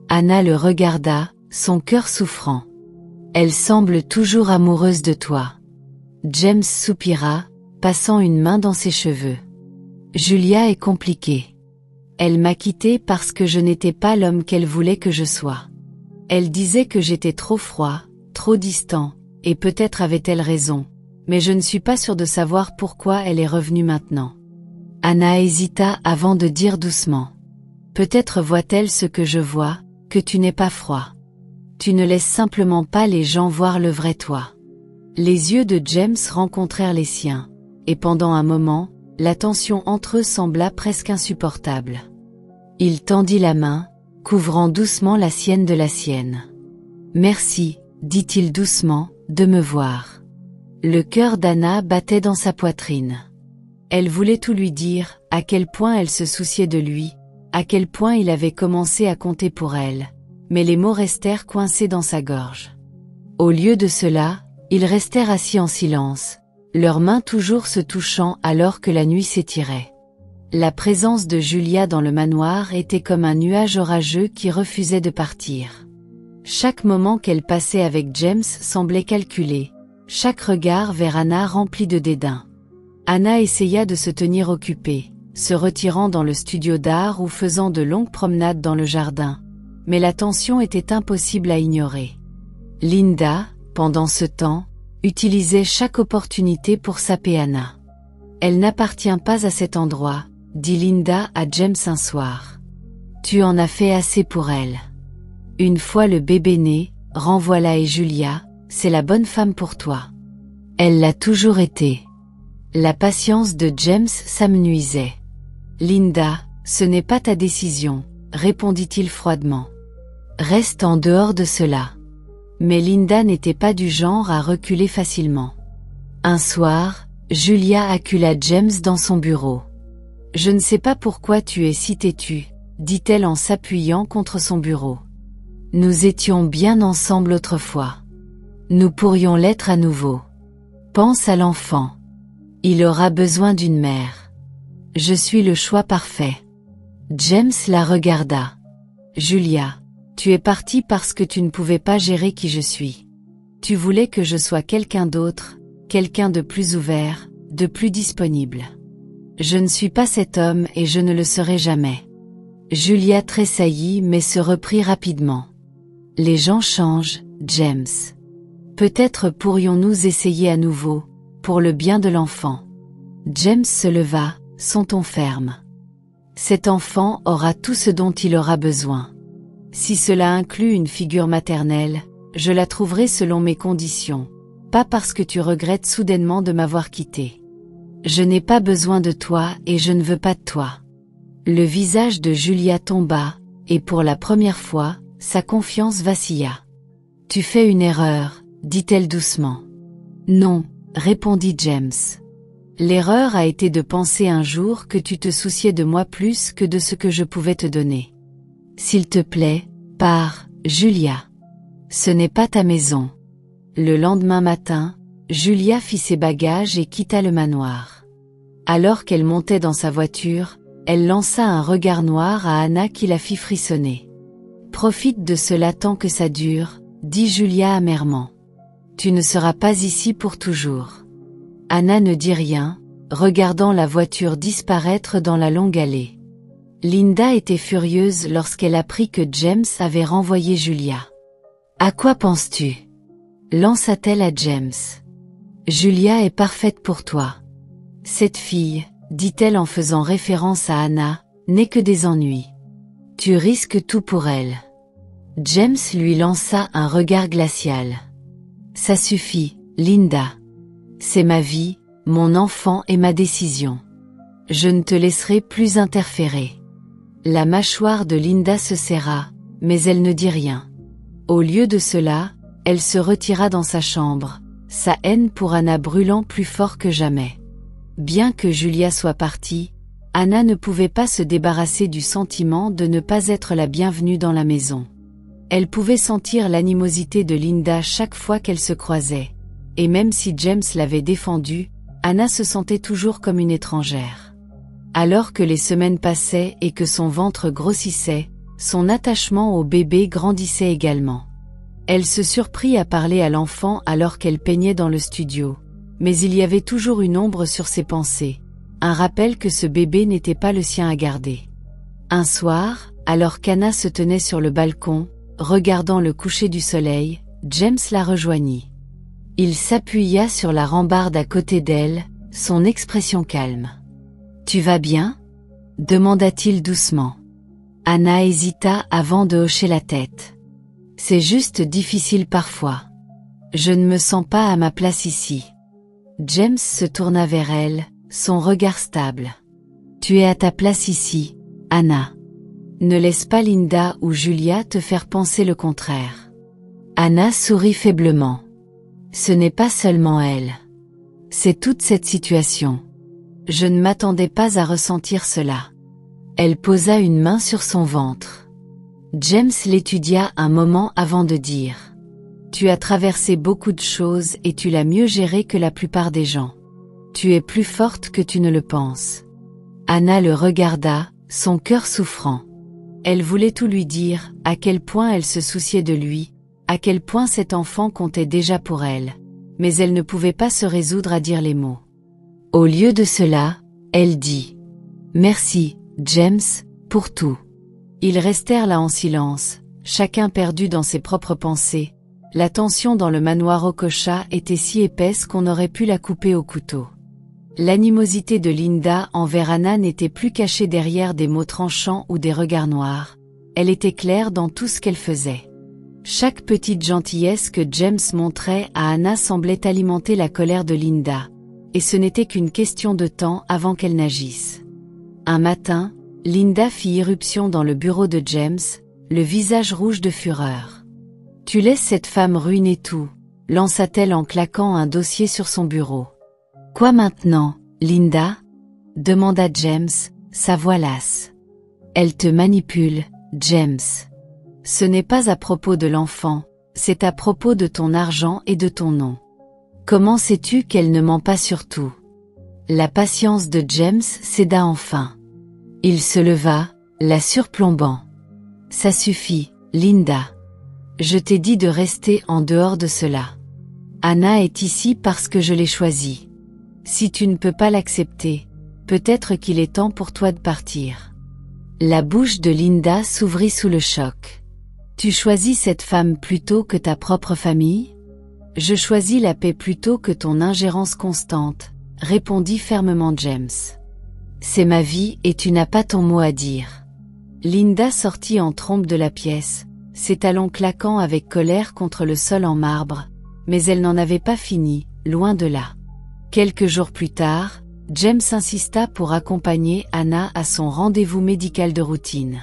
Anna le regarda, son cœur souffrant. « Elle semble toujours amoureuse de toi. » James soupira, passant une main dans ses cheveux. « Julia est compliquée. Elle m'a quitté parce que je n'étais pas l'homme qu'elle voulait que je sois. Elle disait que j'étais trop froid, trop distant, et peut-être avait-elle raison, mais je ne suis pas sûre de savoir pourquoi elle est revenue maintenant. » Anna hésita avant de dire doucement. « Peut-être voit-elle ce que je vois, que tu n'es pas froid. Tu ne laisses simplement pas les gens voir le vrai toi. » Les yeux de James rencontrèrent les siens, et pendant un moment, la tension entre eux sembla presque insupportable. Il tendit la main, couvrant doucement la sienne de la sienne. « Merci, » dit-il doucement, « de me voir. » Le cœur d'Anna battait dans sa poitrine. Elle voulait tout lui dire, à quel point elle se souciait de lui, à quel point il avait commencé à compter pour elle, mais les mots restèrent coincés dans sa gorge. Au lieu de cela, ils restèrent assis en silence, leurs mains toujours se touchant alors que la nuit s'étirait. La présence de Julia dans le manoir était comme un nuage orageux qui refusait de partir. Chaque moment qu'elle passait avec James semblait calculé, chaque regard vers Anna rempli de dédain. Anna essaya de se tenir occupée, se retirant dans le studio d'art ou faisant de longues promenades dans le jardin, mais la tension était impossible à ignorer. Linda, pendant ce temps, utilisait chaque opportunité pour saper Anna. « Elle n'appartient pas à cet endroit, » dit Linda à James un soir. « Tu en as fait assez pour elle. Une fois le bébé né, renvoie-la et Julia, c'est la bonne femme pour toi. Elle l'a toujours été. » La patience de James s'amenuisait. « Linda, ce n'est pas ta décision, » répondit-il froidement. « Reste en dehors de cela. » Mais Linda n'était pas du genre à reculer facilement. Un soir, Julia accula James dans son bureau. « Je ne sais pas pourquoi tu es si têtu, » dit-elle en s'appuyant contre son bureau. « Nous étions bien ensemble autrefois. Nous pourrions l'être à nouveau. Pense à l'enfant. Il aura besoin d'une mère. Je suis le choix parfait. » James la regarda. « Julia, tu es partie parce que tu ne pouvais pas gérer qui je suis. Tu voulais que je sois quelqu'un d'autre, quelqu'un de plus ouvert, de plus disponible. Je ne suis pas cet homme et je ne le serai jamais. » Julia tressaillit mais se reprit rapidement. « Les gens changent, James. Peut-être pourrions-nous essayer à nouveau, pour le bien de l'enfant. » James se leva, son ton ferme. « Cet enfant aura tout ce dont il aura besoin. Si cela inclut une figure maternelle, je la trouverai selon mes conditions, pas parce que tu regrettes soudainement de m'avoir quitté. Je n'ai pas besoin de toi et je ne veux pas de toi. » Le visage de Julia tomba, et pour la première fois, sa confiance vacilla. « Tu fais une erreur, » dit-elle doucement. « Non, » répondit James. « L'erreur a été de penser un jour que tu te souciais de moi plus que de ce que je pouvais te donner. S'il te plaît, pars, Julia. Ce n'est pas ta maison. » Le lendemain matin, Julia fit ses bagages et quitta le manoir. Alors qu'elle montait dans sa voiture, elle lança un regard noir à Anna qui la fit frissonner. « Profite de cela tant que ça dure, » dit Julia amèrement. « Tu ne seras pas ici pour toujours. » Anna ne dit rien, regardant la voiture disparaître dans la longue allée. Linda était furieuse lorsqu'elle apprit que James avait renvoyé Julia. « À quoi penses-tu » lança-t-elle à James. « Julia est parfaite pour toi. Cette fille, dit-elle en faisant référence à Anna, n'est que des ennuis. Tu risques tout pour elle. » James lui lança un regard glacial. « Ça suffit, Linda. C'est ma vie, mon enfant et ma décision. Je ne te laisserai plus interférer. » La mâchoire de Linda se serra, mais elle ne dit rien. Au lieu de cela, elle se retira dans sa chambre, sa haine pour Anna brûlant plus fort que jamais. Bien que Julia soit partie, Anna ne pouvait pas se débarrasser du sentiment de ne pas être la bienvenue dans la maison. Elle pouvait sentir l'animosité de Linda chaque fois qu'elle se croisait, et même si James l'avait défendue, Anna se sentait toujours comme une étrangère. Alors que les semaines passaient et que son ventre grossissait, son attachement au bébé grandissait également. Elle se surprit à parler à l'enfant alors qu'elle peignait dans le studio, mais il y avait toujours une ombre sur ses pensées, un rappel que ce bébé n'était pas le sien à garder. Un soir, alors qu'Anna se tenait sur le balcon, regardant le coucher du soleil, James la rejoignit. Il s'appuya sur la rambarde à côté d'elle, son expression calme. « Tu vas bien ?» demanda-t-il doucement. Anna hésita avant de hocher la tête. « C'est juste difficile parfois. Je ne me sens pas à ma place ici. » James se tourna vers elle, son regard stable. « Tu es à ta place ici, Anna. Ne laisse pas Linda ou Julia te faire penser le contraire. » Anna sourit faiblement. « Ce n'est pas seulement elle. C'est toute cette situation. Je ne m'attendais pas à ressentir cela. » Elle posa une main sur son ventre. James l'étudia un moment avant de dire. « Tu as traversé beaucoup de choses et tu l'as mieux géré que la plupart des gens. Tu es plus forte que tu ne le penses. » Anna le regarda, son cœur souffrant. Elle voulait tout lui dire, à quel point elle se souciait de lui, à quel point cet enfant comptait déjà pour elle, mais elle ne pouvait pas se résoudre à dire les mots. Au lieu de cela, elle dit « Merci, James, pour tout. » Ils restèrent là en silence, chacun perdu dans ses propres pensées. La tension dans le manoir Okocha était si épaisse qu'on aurait pu la couper au couteau. L'animosité de Linda envers Anna n'était plus cachée derrière des mots tranchants ou des regards noirs. Elle était claire dans tout ce qu'elle faisait. Chaque petite gentillesse que James montrait à Anna semblait alimenter la colère de Linda, et ce n'était qu'une question de temps avant qu'elle n'agisse. Un matin, Linda fit irruption dans le bureau de James, le visage rouge de fureur. « Tu laisses cette femme ruiner tout », lança-t-elle en claquant un dossier sur son bureau. « Quoi maintenant, Linda ?» demanda James, sa voix lasse. « Elle te manipule, James. Ce n'est pas à propos de l'enfant, c'est à propos de ton argent et de ton nom. Comment sais-tu qu'elle ne ment pas sur tout ?» La patience de James céda enfin. Il se leva, la surplombant. « Ça suffit, Linda. Je t'ai dit de rester en dehors de cela. Anna est ici parce que je l'ai choisie. Si tu ne peux pas l'accepter, peut-être qu'il est temps pour toi de partir. » La bouche de Linda s'ouvrit sous le choc. « Tu choisis cette femme plutôt que ta propre famille ? » « Je choisis la paix plutôt que ton ingérence constante, » répondit fermement James. « C'est ma vie et tu n'as pas ton mot à dire. » Linda sortit en trombe de la pièce, ses talons claquant avec colère contre le sol en marbre, mais elle n'en avait pas fini, loin de là. Quelques jours plus tard, James insista pour accompagner Anna à son rendez-vous médical de routine.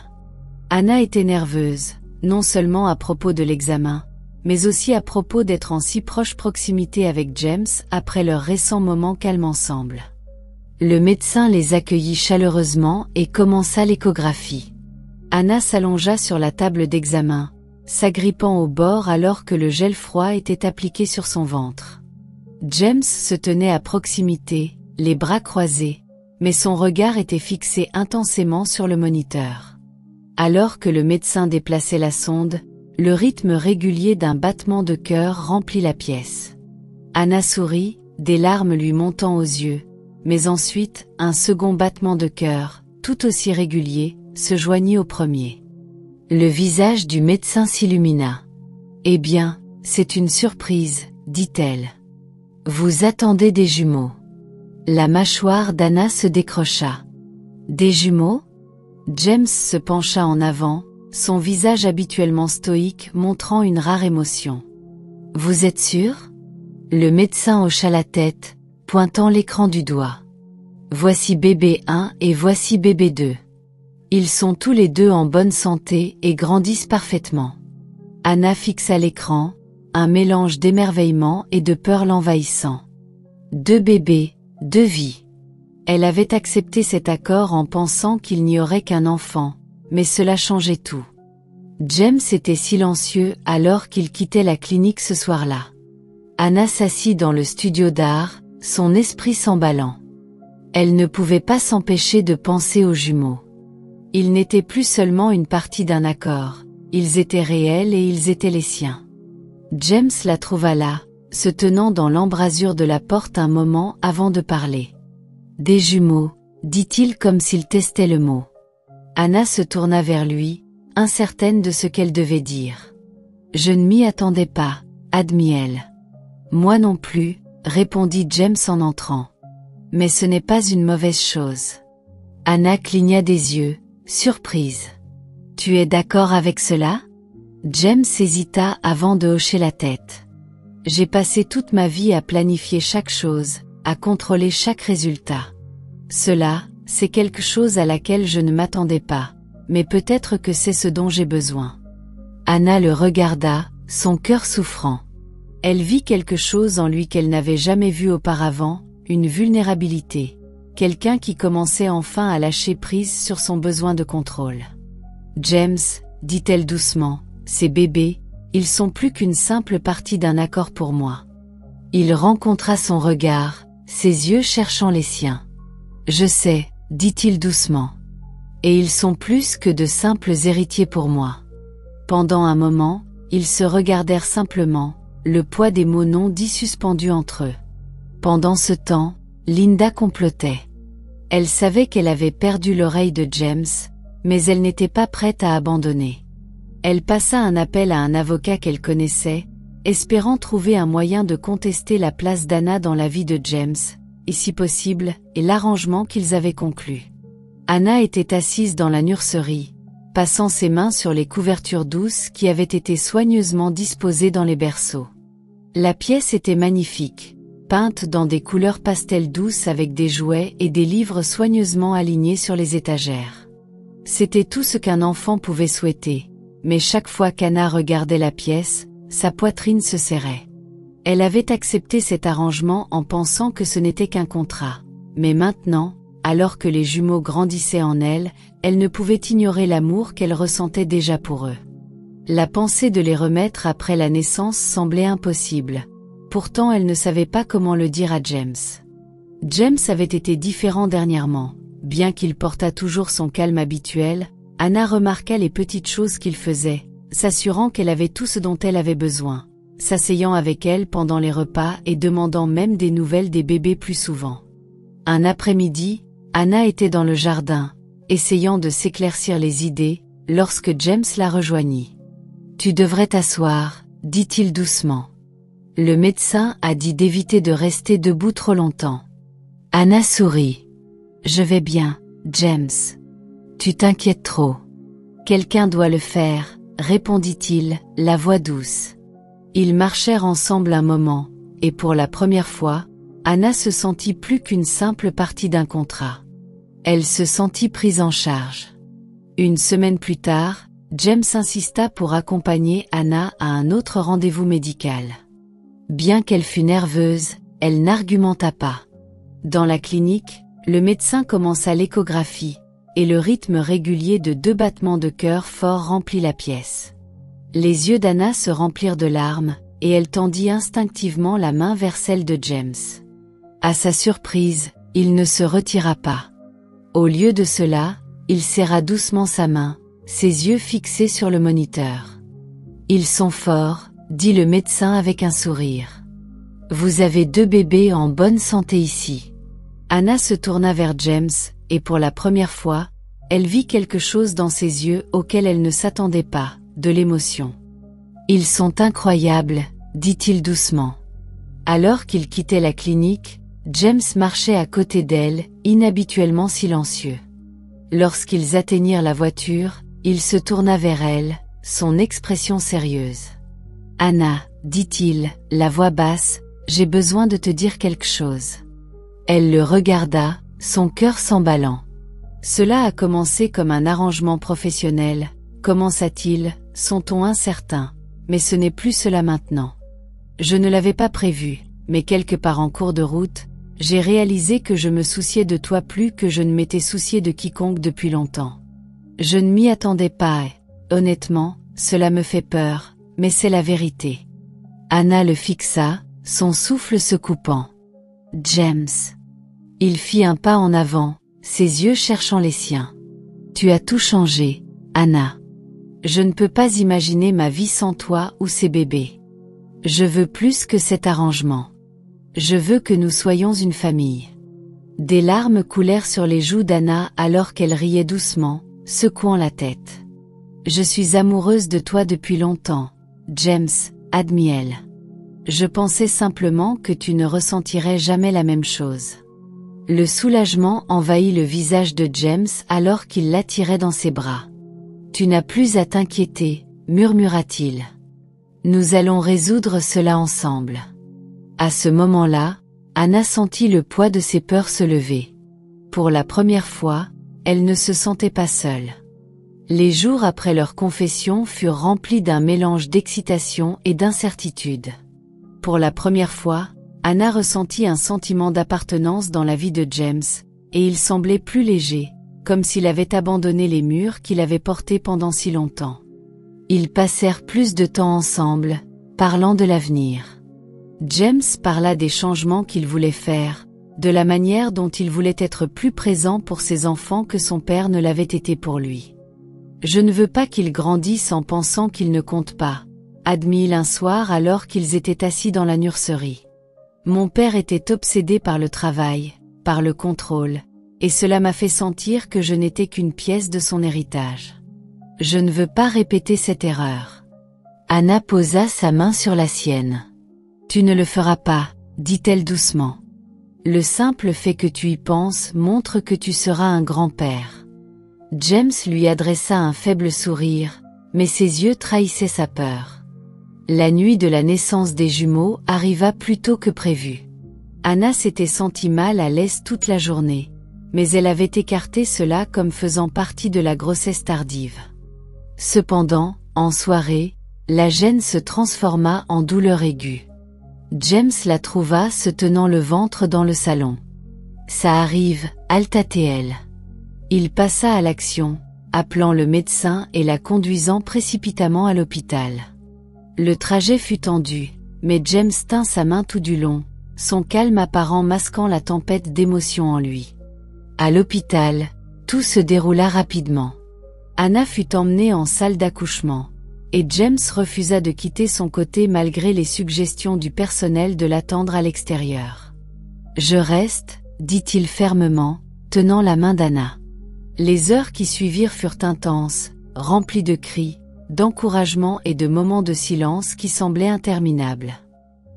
Anna était nerveuse, non seulement à propos de l'examen, mais aussi à propos d'être en si proche proximité avec James après leur récent moment calme ensemble. Le médecin les accueillit chaleureusement et commença l'échographie. Anna s'allongea sur la table d'examen, s'agrippant au bord alors que le gel froid était appliqué sur son ventre. James se tenait à proximité, les bras croisés, mais son regard était fixé intensément sur le moniteur. Alors que le médecin déplaçait la sonde, le rythme régulier d'un battement de cœur remplit la pièce. Anna sourit, des larmes lui montant aux yeux, mais ensuite, un second battement de cœur, tout aussi régulier, se joignit au premier. Le visage du médecin s'illumina. « Eh bien, c'est une surprise, dit-elle. Vous attendez des jumeaux. » La mâchoire d'Anna se décrocha. « Des jumeaux ?» James se pencha en avant, son visage habituellement stoïque montrant une rare émotion. « Vous êtes sûr ?» Le médecin hocha la tête, pointant l'écran du doigt. « Voici bébé 1 et voici bébé 2. Ils sont tous les deux en bonne santé et grandissent parfaitement. » Anna fixa l'écran, un mélange d'émerveillement et de peur l'envahissant. 2 bébés, 2 vies. Elle avait accepté cet accord en pensant qu'il n'y aurait qu'un enfant, mais cela changeait tout. James était silencieux alors qu'il quittait la clinique ce soir-là. Anna s'assit dans le studio d'art, son esprit s'emballant. Elle ne pouvait pas s'empêcher de penser aux jumeaux. Ils n'étaient plus seulement une partie d'un accord, ils étaient réels et ils étaient les siens. James la trouva là, se tenant dans l'embrasure de la porte un moment avant de parler. « Des jumeaux », dit-il comme s'il testait le mot. Anna se tourna vers lui, incertaine de ce qu'elle devait dire. « Je ne m'y attendais pas, » admit-elle. « Moi non plus, » répondit James en entrant. « Mais ce n'est pas une mauvaise chose. » Anna cligna des yeux, surprise. « Tu es d'accord avec cela ?» James hésita avant de hocher la tête. « J'ai passé toute ma vie à planifier chaque chose, à contrôler chaque résultat. Cela, c'est quelque chose à laquelle je ne m'attendais pas, mais peut-être que c'est ce dont j'ai besoin. » Anna le regarda, son cœur souffrant. Elle vit quelque chose en lui qu'elle n'avait jamais vu auparavant, une vulnérabilité. Quelqu'un qui commençait enfin à lâcher prise sur son besoin de contrôle. « James, » dit-elle doucement, « ces bébés, ils sont plus qu'une simple partie d'un accord pour moi. » Il rencontra son regard, ses yeux cherchant les siens. « Je sais, » dit-il doucement. « Et ils sont plus que de simples héritiers pour moi. » Pendant un moment, ils se regardèrent simplement, le poids des mots non dits suspendus entre eux. Pendant ce temps, Linda complotait. Elle savait qu'elle avait perdu l'oreille de James, mais elle n'était pas prête à abandonner. Elle passa un appel à un avocat qu'elle connaissait, espérant trouver un moyen de contester la place d'Anna dans la vie de James, et si possible, et l'arrangement qu'ils avaient conclu. Anna était assise dans la nurserie, passant ses mains sur les couvertures douces qui avaient été soigneusement disposées dans les berceaux. La pièce était magnifique, peinte dans des couleurs pastel douces avec des jouets et des livres soigneusement alignés sur les étagères. C'était tout ce qu'un enfant pouvait souhaiter, mais chaque fois qu'Anna regardait la pièce, sa poitrine se serrait. Elle avait accepté cet arrangement en pensant que ce n'était qu'un contrat, mais maintenant, alors que les jumeaux grandissaient en elle, elle ne pouvait ignorer l'amour qu'elle ressentait déjà pour eux. La pensée de les remettre après la naissance semblait impossible. Pourtant elle ne savait pas comment le dire à James. James avait été différent dernièrement. Bien qu'il portât toujours son calme habituel, Anna remarqua les petites choses qu'il faisait, s'assurant qu'elle avait tout ce dont elle avait besoin, s'asseyant avec elle pendant les repas et demandant même des nouvelles des bébés plus souvent. Un après-midi, Anna était dans le jardin, essayant de s'éclaircir les idées, lorsque James la rejoignit. « Tu devrais t'asseoir, » dit-il doucement. Le médecin a dit d'éviter de rester debout trop longtemps. Anna sourit. « Je vais bien, James. Tu t'inquiètes trop. »« Quelqu'un doit le faire, » répondit-il, la voix douce. Ils marchèrent ensemble un moment, et pour la première fois, Anna se sentit plus qu'une simple partie d'un contrat. Elle se sentit prise en charge. Une semaine plus tard, James insista pour accompagner Anna à un autre rendez-vous médical. Bien qu'elle fût nerveuse, elle n'argumenta pas. Dans la clinique, le médecin commença l'échographie, et le rythme régulier de 2 battements de cœur forts remplit la pièce. Les yeux d'Anna se remplirent de larmes, et elle tendit instinctivement la main vers celle de James. À sa surprise, il ne se retira pas. Au lieu de cela, il serra doucement sa main, ses yeux fixés sur le moniteur. « Ils sont forts », dit le médecin avec un sourire. « Vous avez 2 bébés en bonne santé ici. » Anna se tourna vers James, et pour la première fois, elle vit quelque chose dans ses yeux auquel elle ne s'attendait pas, de l'émotion. « Ils sont incroyables », dit-il doucement. Alors qu'il quittait la clinique, James marchait à côté d'elle, inhabituellement silencieux. Lorsqu'ils atteignirent la voiture, il se tourna vers elle, son expression sérieuse. « Anna, dit-il, la voix basse, j'ai besoin de te dire quelque chose. » Elle le regarda, son cœur s'emballant. Cela a commencé comme un arrangement professionnel, commença-t-il, son ton incertain, mais ce n'est plus cela maintenant. Je ne l'avais pas prévu, mais quelque part en cours de route, j'ai réalisé que je me souciais de toi plus que je ne m'étais soucié de quiconque depuis longtemps. Je ne m'y attendais pas et, honnêtement, cela me fait peur, mais c'est la vérité. Anna le fixa, son souffle se coupant. James. Il fit un pas en avant, ses yeux cherchant les siens. Tu as tout changé, Anna. Je ne peux pas imaginer ma vie sans toi ou ces bébés. Je veux plus que cet arrangement. Je veux que nous soyons une famille. Des larmes coulèrent sur les joues d'Anna alors qu'elle riait doucement, secouant la tête. Je suis amoureuse de toi depuis longtemps, James, admit-elle. Je pensais simplement que tu ne ressentirais jamais la même chose. Le soulagement envahit le visage de James alors qu'il l'attirait dans ses bras. Tu n'as plus à t'inquiéter, murmura-t-il. Nous allons résoudre cela ensemble. À ce moment-là, Anna sentit le poids de ses peurs se lever. Pour la première fois, elle ne se sentait pas seule. Les jours après leur confession furent remplis d'un mélange d'excitation et d'incertitude. Pour la première fois, Anna ressentit un sentiment d'appartenance dans la vie de James, et il semblait plus léger, comme s'il avait abandonné les murs qu'il avait portés pendant si longtemps. Ils passèrent plus de temps ensemble, parlant de l'avenir. James parla des changements qu'il voulait faire, de la manière dont il voulait être plus présent pour ses enfants que son père ne l'avait été pour lui. « Je ne veux pas qu'ils grandissent en pensant qu'ils ne comptent pas », admit-il un soir alors qu'ils étaient assis dans la nurserie. Mon père était obsédé par le travail, par le contrôle, et cela m'a fait sentir que je n'étais qu'une pièce de son héritage. Je ne veux pas répéter cette erreur. Anna posa sa main sur la sienne. Tu ne le feras pas, dit-elle doucement. Le simple fait que tu y penses montre que tu seras un grand-père. James lui adressa un faible sourire, mais ses yeux trahissaient sa peur. La nuit de la naissance des jumeaux arriva plus tôt que prévu. Anna s'était sentie mal à l'aise toute la journée, mais elle avait écarté cela comme faisant partie de la grossesse tardive. Cependant, en soirée, la gêne se transforma en douleur aiguë. James la trouva se tenant le ventre dans le salon. « Ça arrive, halta-t-elle. » Il passa à l'action, appelant le médecin et la conduisant précipitamment à l'hôpital. Le trajet fut tendu, mais James tint sa main tout du long, son calme apparent masquant la tempête d'émotions en lui. À l'hôpital, tout se déroula rapidement. Anna fut emmenée en salle d'accouchement, et James refusa de quitter son côté malgré les suggestions du personnel de l'attendre à l'extérieur. « Je reste, » dit-il fermement, tenant la main d'Anna. Les heures qui suivirent furent intenses, remplies de cris, d'encouragement et de moments de silence qui semblaient interminables.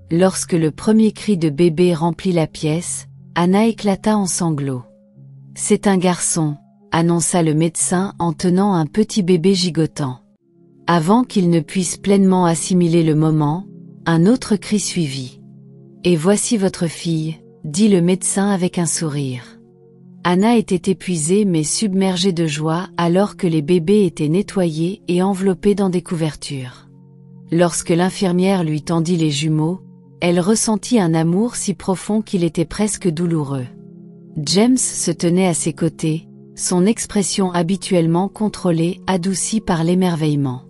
Lorsque le premier cri de bébé remplit la pièce, Anna éclata en sanglots. « C'est un garçon », annonça le médecin en tenant un petit bébé gigotant. Avant qu'il ne puisse pleinement assimiler le moment, un autre cri suivit. « Et voici votre fille », dit le médecin avec un sourire. Anna était épuisée mais submergée de joie alors que les bébés étaient nettoyés et enveloppés dans des couvertures. Lorsque l'infirmière lui tendit les jumeaux, elle ressentit un amour si profond qu'il était presque douloureux. James se tenait à ses côtés, son expression habituellement contrôlée adoucie par l'émerveillement.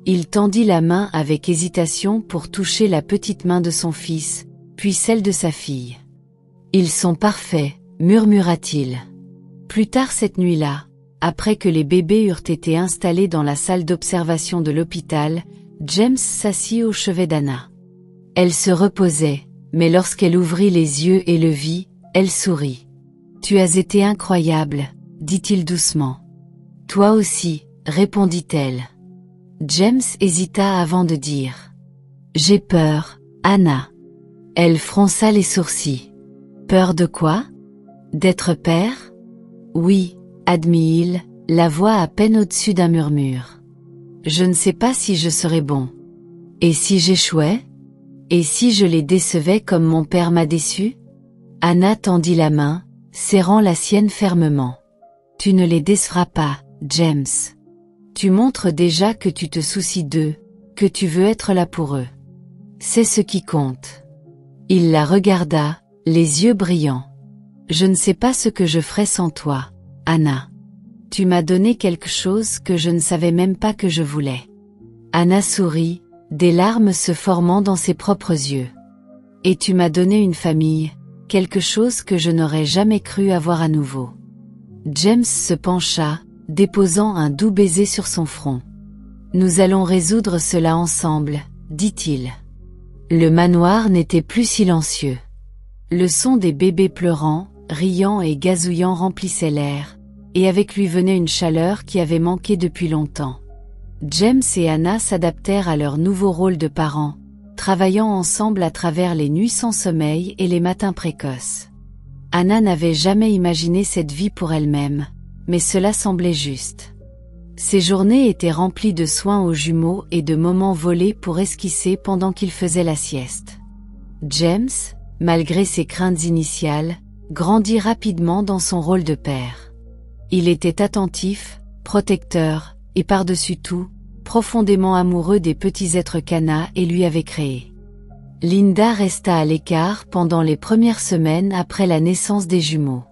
Il tendit la main avec hésitation pour toucher la petite main de son fils, puis celle de sa fille. « Ils sont parfaits, » murmura-t-il. Plus tard cette nuit-là, après que les bébés eurent été installés dans la salle d'observation de l'hôpital, James s'assit au chevet d'Anna. Elle se reposait, mais lorsqu'elle ouvrit les yeux et le vit, elle sourit. « Tu as été incroyable, » dit-il doucement. « Toi aussi, » répondit-elle. James hésita avant de dire. « J'ai peur, Anna. » Elle fronça les sourcils. « Peur de quoi? D'être père? » « Oui, » admit-il, la voix à peine au-dessus d'un murmure. « Je ne sais pas si je serais bon. Et si j'échouais? Et si je les décevais comme mon père m'a déçu? » Anna tendit la main, serrant la sienne fermement. « Tu ne les décevras pas, James. Tu montres déjà que tu te soucies d'eux, que tu veux être là pour eux. C'est ce qui compte. » Il la regarda, les yeux brillants. « Je ne sais pas ce que je ferais sans toi, Anna. Tu m'as donné quelque chose que je ne savais même pas que je voulais. » Anna sourit, des larmes se formant dans ses propres yeux. « Et tu m'as donné une famille, quelque chose que je n'aurais jamais cru avoir à nouveau. » James se pencha, déposant un doux baiser sur son front. « Nous allons résoudre cela ensemble, » dit-il. Le manoir n'était plus silencieux. Le son des bébés pleurant, riant et gazouillant remplissait l'air, et avec lui venait une chaleur qui avait manqué depuis longtemps. James et Anna s'adaptèrent à leur nouveau rôle de parents, travaillant ensemble à travers les nuits sans sommeil et les matins précoces. Anna n'avait jamais imaginé cette vie pour elle-même, mais cela semblait juste. Ses journées étaient remplies de soins aux jumeaux et de moments volés pour esquisser pendant qu'ils faisaient la sieste. James, malgré ses craintes initiales, grandit rapidement dans son rôle de père. Il était attentif, protecteur, et par-dessus tout, profondément amoureux des petits êtres qu'Anna et lui avait créés. Linda resta à l'écart pendant les premières semaines après la naissance des jumeaux.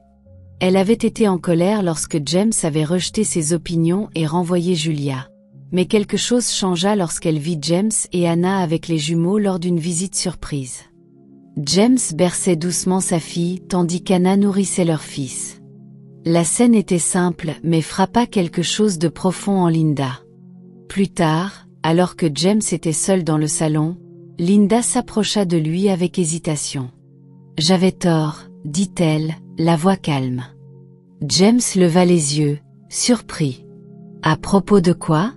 Elle avait été en colère lorsque James avait rejeté ses opinions et renvoyé Julia. Mais quelque chose changea lorsqu'elle vit James et Anna avec les jumeaux lors d'une visite surprise. James berçait doucement sa fille tandis qu'Anna nourrissait leur fils. La scène était simple mais frappa quelque chose de profond en Linda. Plus tard, alors que James était seul dans le salon, Linda s'approcha de lui avec hésitation. « J'avais tort, » dit-elle, la voix calme. James leva les yeux, surpris. « À propos de quoi? »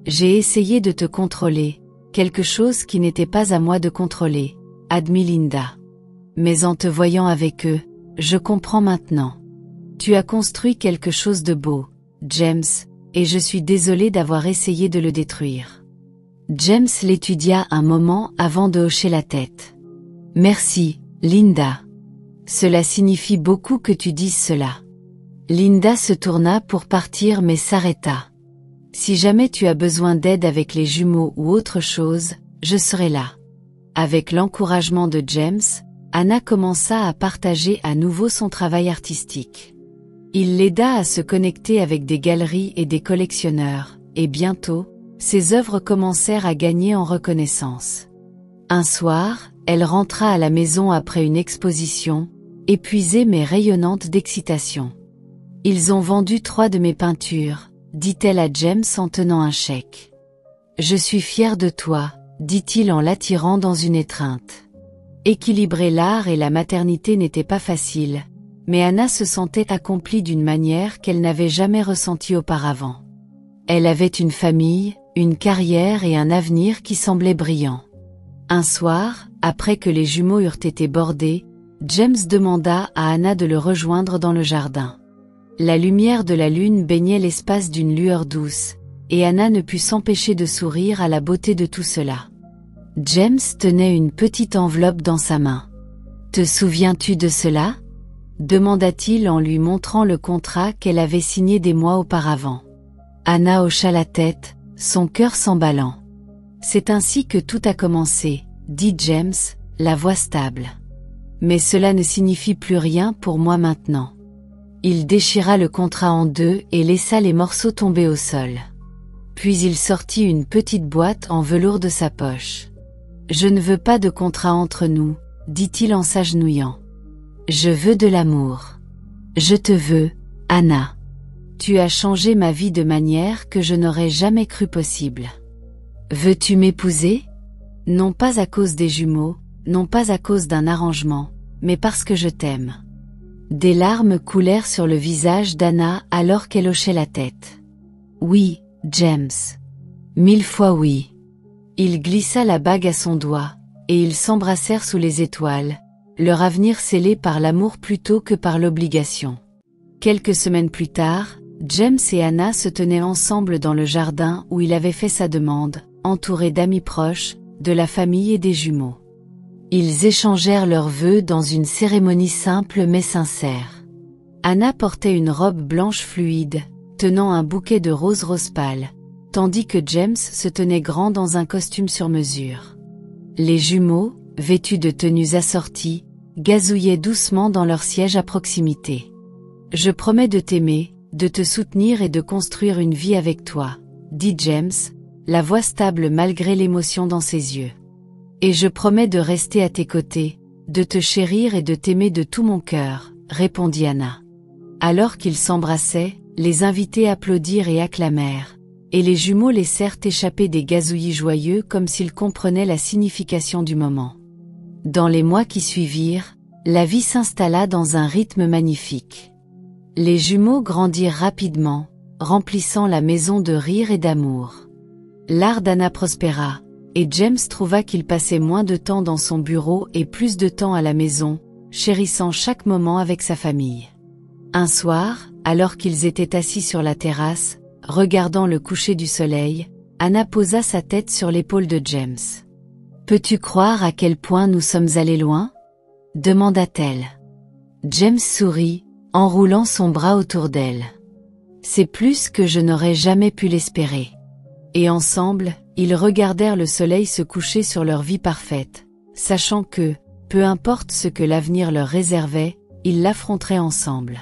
« J'ai essayé de te contrôler, quelque chose qui n'était pas à moi de contrôler, » admit Linda. « Mais en te voyant avec eux, je comprends maintenant. Tu as construit quelque chose de beau, James, et je suis désolée d'avoir essayé de le détruire. » James l'étudia un moment avant de hocher la tête. « Merci, Linda. Cela signifie beaucoup que tu dises cela. » Linda se tourna pour partir mais s'arrêta. « Si jamais tu as besoin d'aide avec les jumeaux ou autre chose, je serai là. » Avec l'encouragement de James, Anna commença à partager à nouveau son travail artistique. Il l'aida à se connecter avec des galeries et des collectionneurs, et bientôt, ses œuvres commencèrent à gagner en reconnaissance. Un soir, elle rentra à la maison après une exposition, épuisée mais rayonnante d'excitation. « Ils ont vendu 3 de mes peintures, » dit-elle à James en tenant un chèque. « Je suis fière de toi, » dit-il en l'attirant dans une étreinte. Équilibrer l'art et la maternité n'était pas facile, mais Anna se sentait accomplie d'une manière qu'elle n'avait jamais ressentie auparavant. Elle avait une famille, une carrière et un avenir qui semblaient brillants. Un soir, après que les jumeaux eurent été bordés, James demanda à Anna de le rejoindre dans le jardin. La lumière de la lune baignait l'espace d'une lueur douce, et Anna ne put s'empêcher de sourire à la beauté de tout cela. James tenait une petite enveloppe dans sa main. « Te souviens-tu de cela ?» demanda-t-il en lui montrant le contrat qu'elle avait signé des mois auparavant. Anna hocha la tête, son cœur s'emballant. « C'est ainsi que tout a commencé, » dit James, la voix stable. « Mais cela ne signifie plus rien pour moi maintenant. » Il déchira le contrat en deux et laissa les morceaux tomber au sol. Puis il sortit une petite boîte en velours de sa poche. Je ne veux pas de contrat entre nous, dit-il en s'agenouillant. Je veux de l'amour. Je te veux, Anna. Tu as changé ma vie de manière que je n'aurais jamais cru possible. Veux-tu m'épouser? Non pas à cause des jumeaux, non pas à cause d'un arrangement, mais parce que je t'aime. Des larmes coulèrent sur le visage d'Anna alors qu'elle hochait la tête. Oui, James. 1000 fois oui. Il glissa la bague à son doigt, et ils s'embrassèrent sous les étoiles, leur avenir scellé par l'amour plutôt que par l'obligation. Quelques semaines plus tard, James et Anna se tenaient ensemble dans le jardin où il avait fait sa demande, entourés d'amis proches, de la famille et des jumeaux. Ils échangèrent leurs vœux dans une cérémonie simple mais sincère. Anna portait une robe blanche fluide, tenant un bouquet de roses rose pâle, tandis que James se tenait grand dans un costume sur mesure. Les jumeaux, vêtus de tenues assorties, gazouillaient doucement dans leur siège à proximité. « Je promets de t'aimer, de te soutenir et de construire une vie avec toi, » dit James, la voix stable malgré l'émotion dans ses yeux. « Et je promets de rester à tes côtés, de te chérir et de t'aimer de tout mon cœur, » répondit Anna. Alors qu'ils s'embrassaient, les invités applaudirent et acclamèrent, et les jumeaux laissèrent échapper des gazouillis joyeux comme s'ils comprenaient la signification du moment. Dans les mois qui suivirent, la vie s'installa dans un rythme magnifique. Les jumeaux grandirent rapidement, remplissant la maison de rire et d'amour. L'art d'Anna prospéra, et James trouva qu'il passait moins de temps dans son bureau et plus de temps à la maison, chérissant chaque moment avec sa famille. Un soir, alors qu'ils étaient assis sur la terrasse, regardant le coucher du soleil, Anna posa sa tête sur l'épaule de James. « Peux-tu croire à quel point nous sommes allés loin ?» demanda-t-elle. James sourit, enroulant son bras autour d'elle. « C'est plus que je n'aurais jamais pu l'espérer. » Et ensemble, ils regardèrent le soleil se coucher sur leur vie parfaite, sachant que, peu importe ce que l'avenir leur réservait, ils l'affronteraient ensemble.